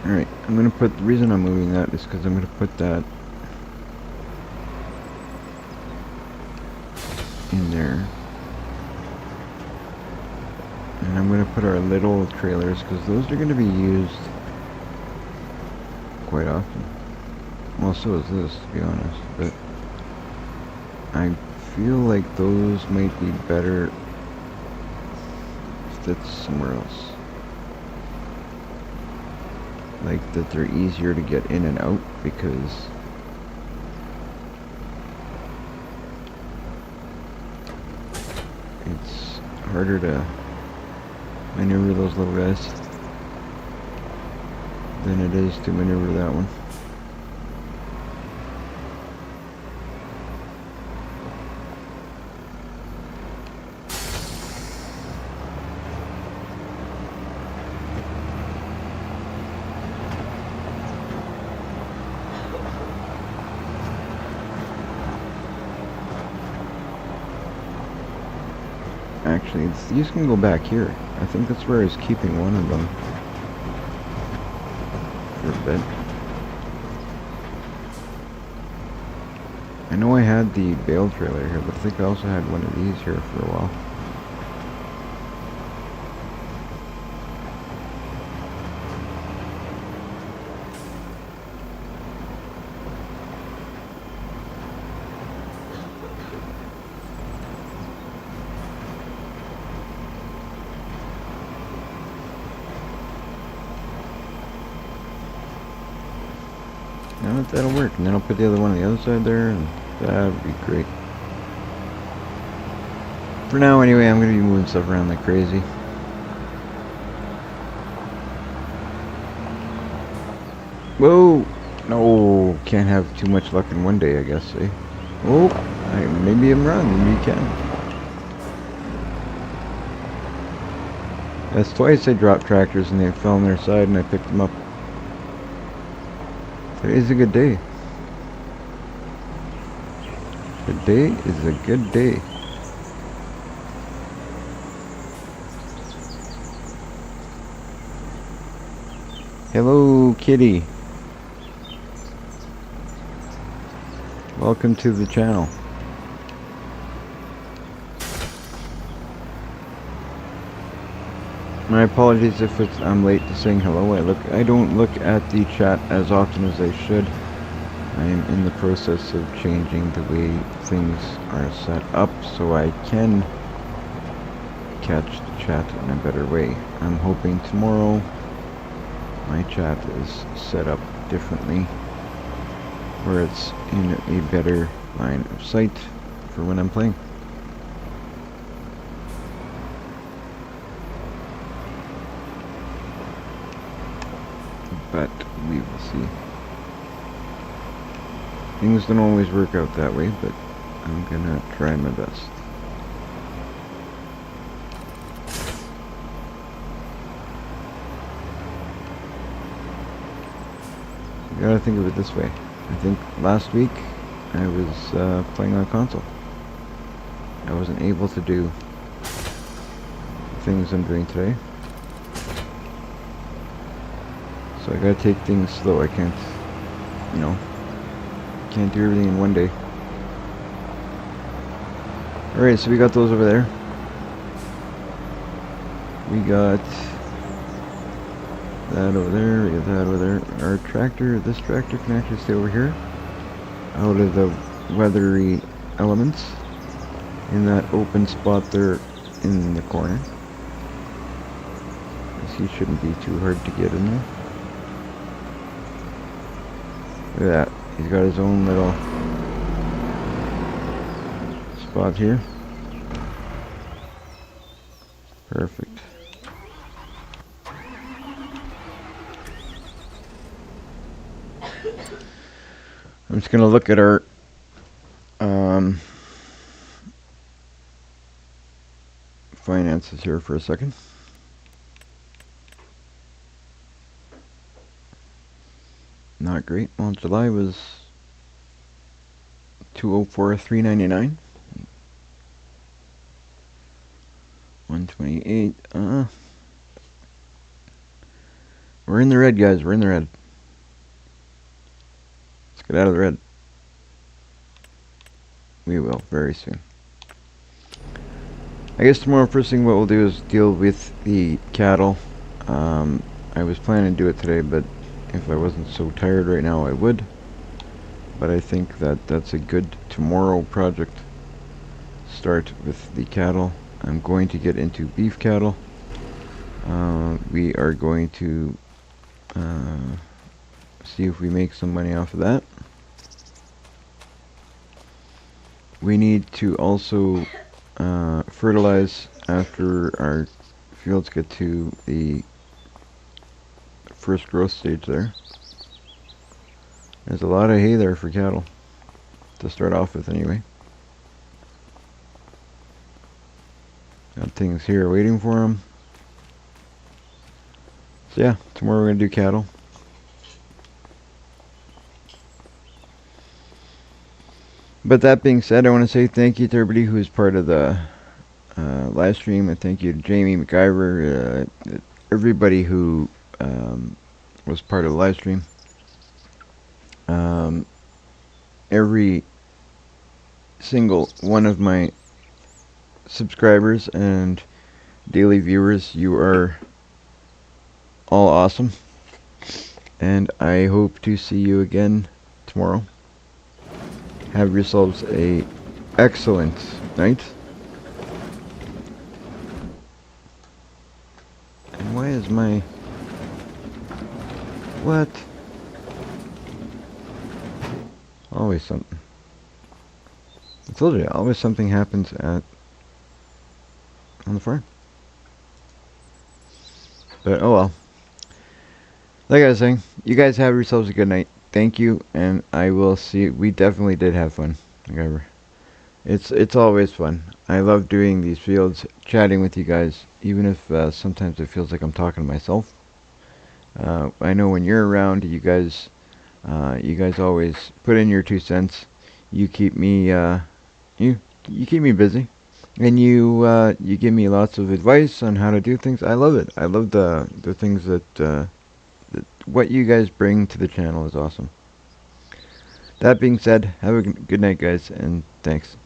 Alright, I'm gonna put, the reason I'm moving that is because I'm gonna put that in there. And I'm going to put our little trailers, because those are going to be used quite often. Well, so is this, to be honest. But I feel like those might be better fits somewhere else. Like that they're easier to get in and out, because it's harder to maneuver those little guys than it is to maneuver that one. Actually, these can go back here. I think that's where I was keeping one of them for a bit. I know I had the bale trailer here, but I think I also had one of these here for a while. No, that'll work, and then I'll put the other one on the other side there, and that would be great. For now, anyway, I'm going to be moving stuff around like crazy. Whoa! No, can't have too much luck in one day, I guess, eh? Oh, maybe I'm wrong, maybe you can. That's twice I dropped tractors and they fell on their side and I picked them up. Today's a good day. Today is a good day. Hello, kitty. Welcome to the channel. My apologies if I'm late to saying hello. I don't look at the chat as often as I should. I am in the process of changing the way things are set up so I can catch the chat in a better way. I'm hoping tomorrow my chat is set up differently, where it's in a better line of sight for when I'm playing. But we will see. Things don't always work out that way, but I'm gonna try my best. You gotta think of it this way. I think last week I was playing on console. I wasn't able to do the things I'm doing today. So I gotta take things slow. I can't, you know, can't do everything in one day. Alright, so we got those over there. We got that over there, we got that over there. Our tractor, this tractor can actually stay over here, out of the weathery elements, in that open spot there in the corner. He shouldn't be too hard to get in there. Look at that, he's got his own little spot here. Perfect. I'm just gonna look at our finances here for a second. Not great. Well, July was 204,399. 128. We're in the red, guys. We're in the red. Let's get out of the red. We will very soon. I guess tomorrow, first thing what we'll do is deal with the cattle. I was planning to do it today, but if I wasn't so tired right now, I would. But I think that that's a good tomorrow project. Start with the cattle. I'm going to get into beef cattle. We are going to see if we make some money off of that. We need to also fertilize after our fields get to the first growth stage there. There's a lot of hay there for cattle to start off with anyway. Got things here waiting for them. So yeah, tomorrow we're going to do cattle. But that being said, I want to say thank you to everybody who is part of the live stream, and thank you to Jamie McIver, everybody who was part of the live stream. Every single one of my subscribers and daily viewers, you are all awesome, and I hope to see you again tomorrow. Have yourselves a excellent night. And why is my... What? Always something. I told you, always something happens on the farm. But oh well. Like I was saying, you guys have yourselves a good night. Thank you, and I will see. We definitely did have fun. However, it's always fun. I love doing these fields, chatting with you guys, even if sometimes it feels like I'm talking to myself. I know when you're around, you guys always put in your 2 cents. You keep me you keep me busy, and you give me lots of advice on how to do things. I love it. I love the things that what you guys bring to the channel is awesome. That being said, have a good night, guys, and thanks.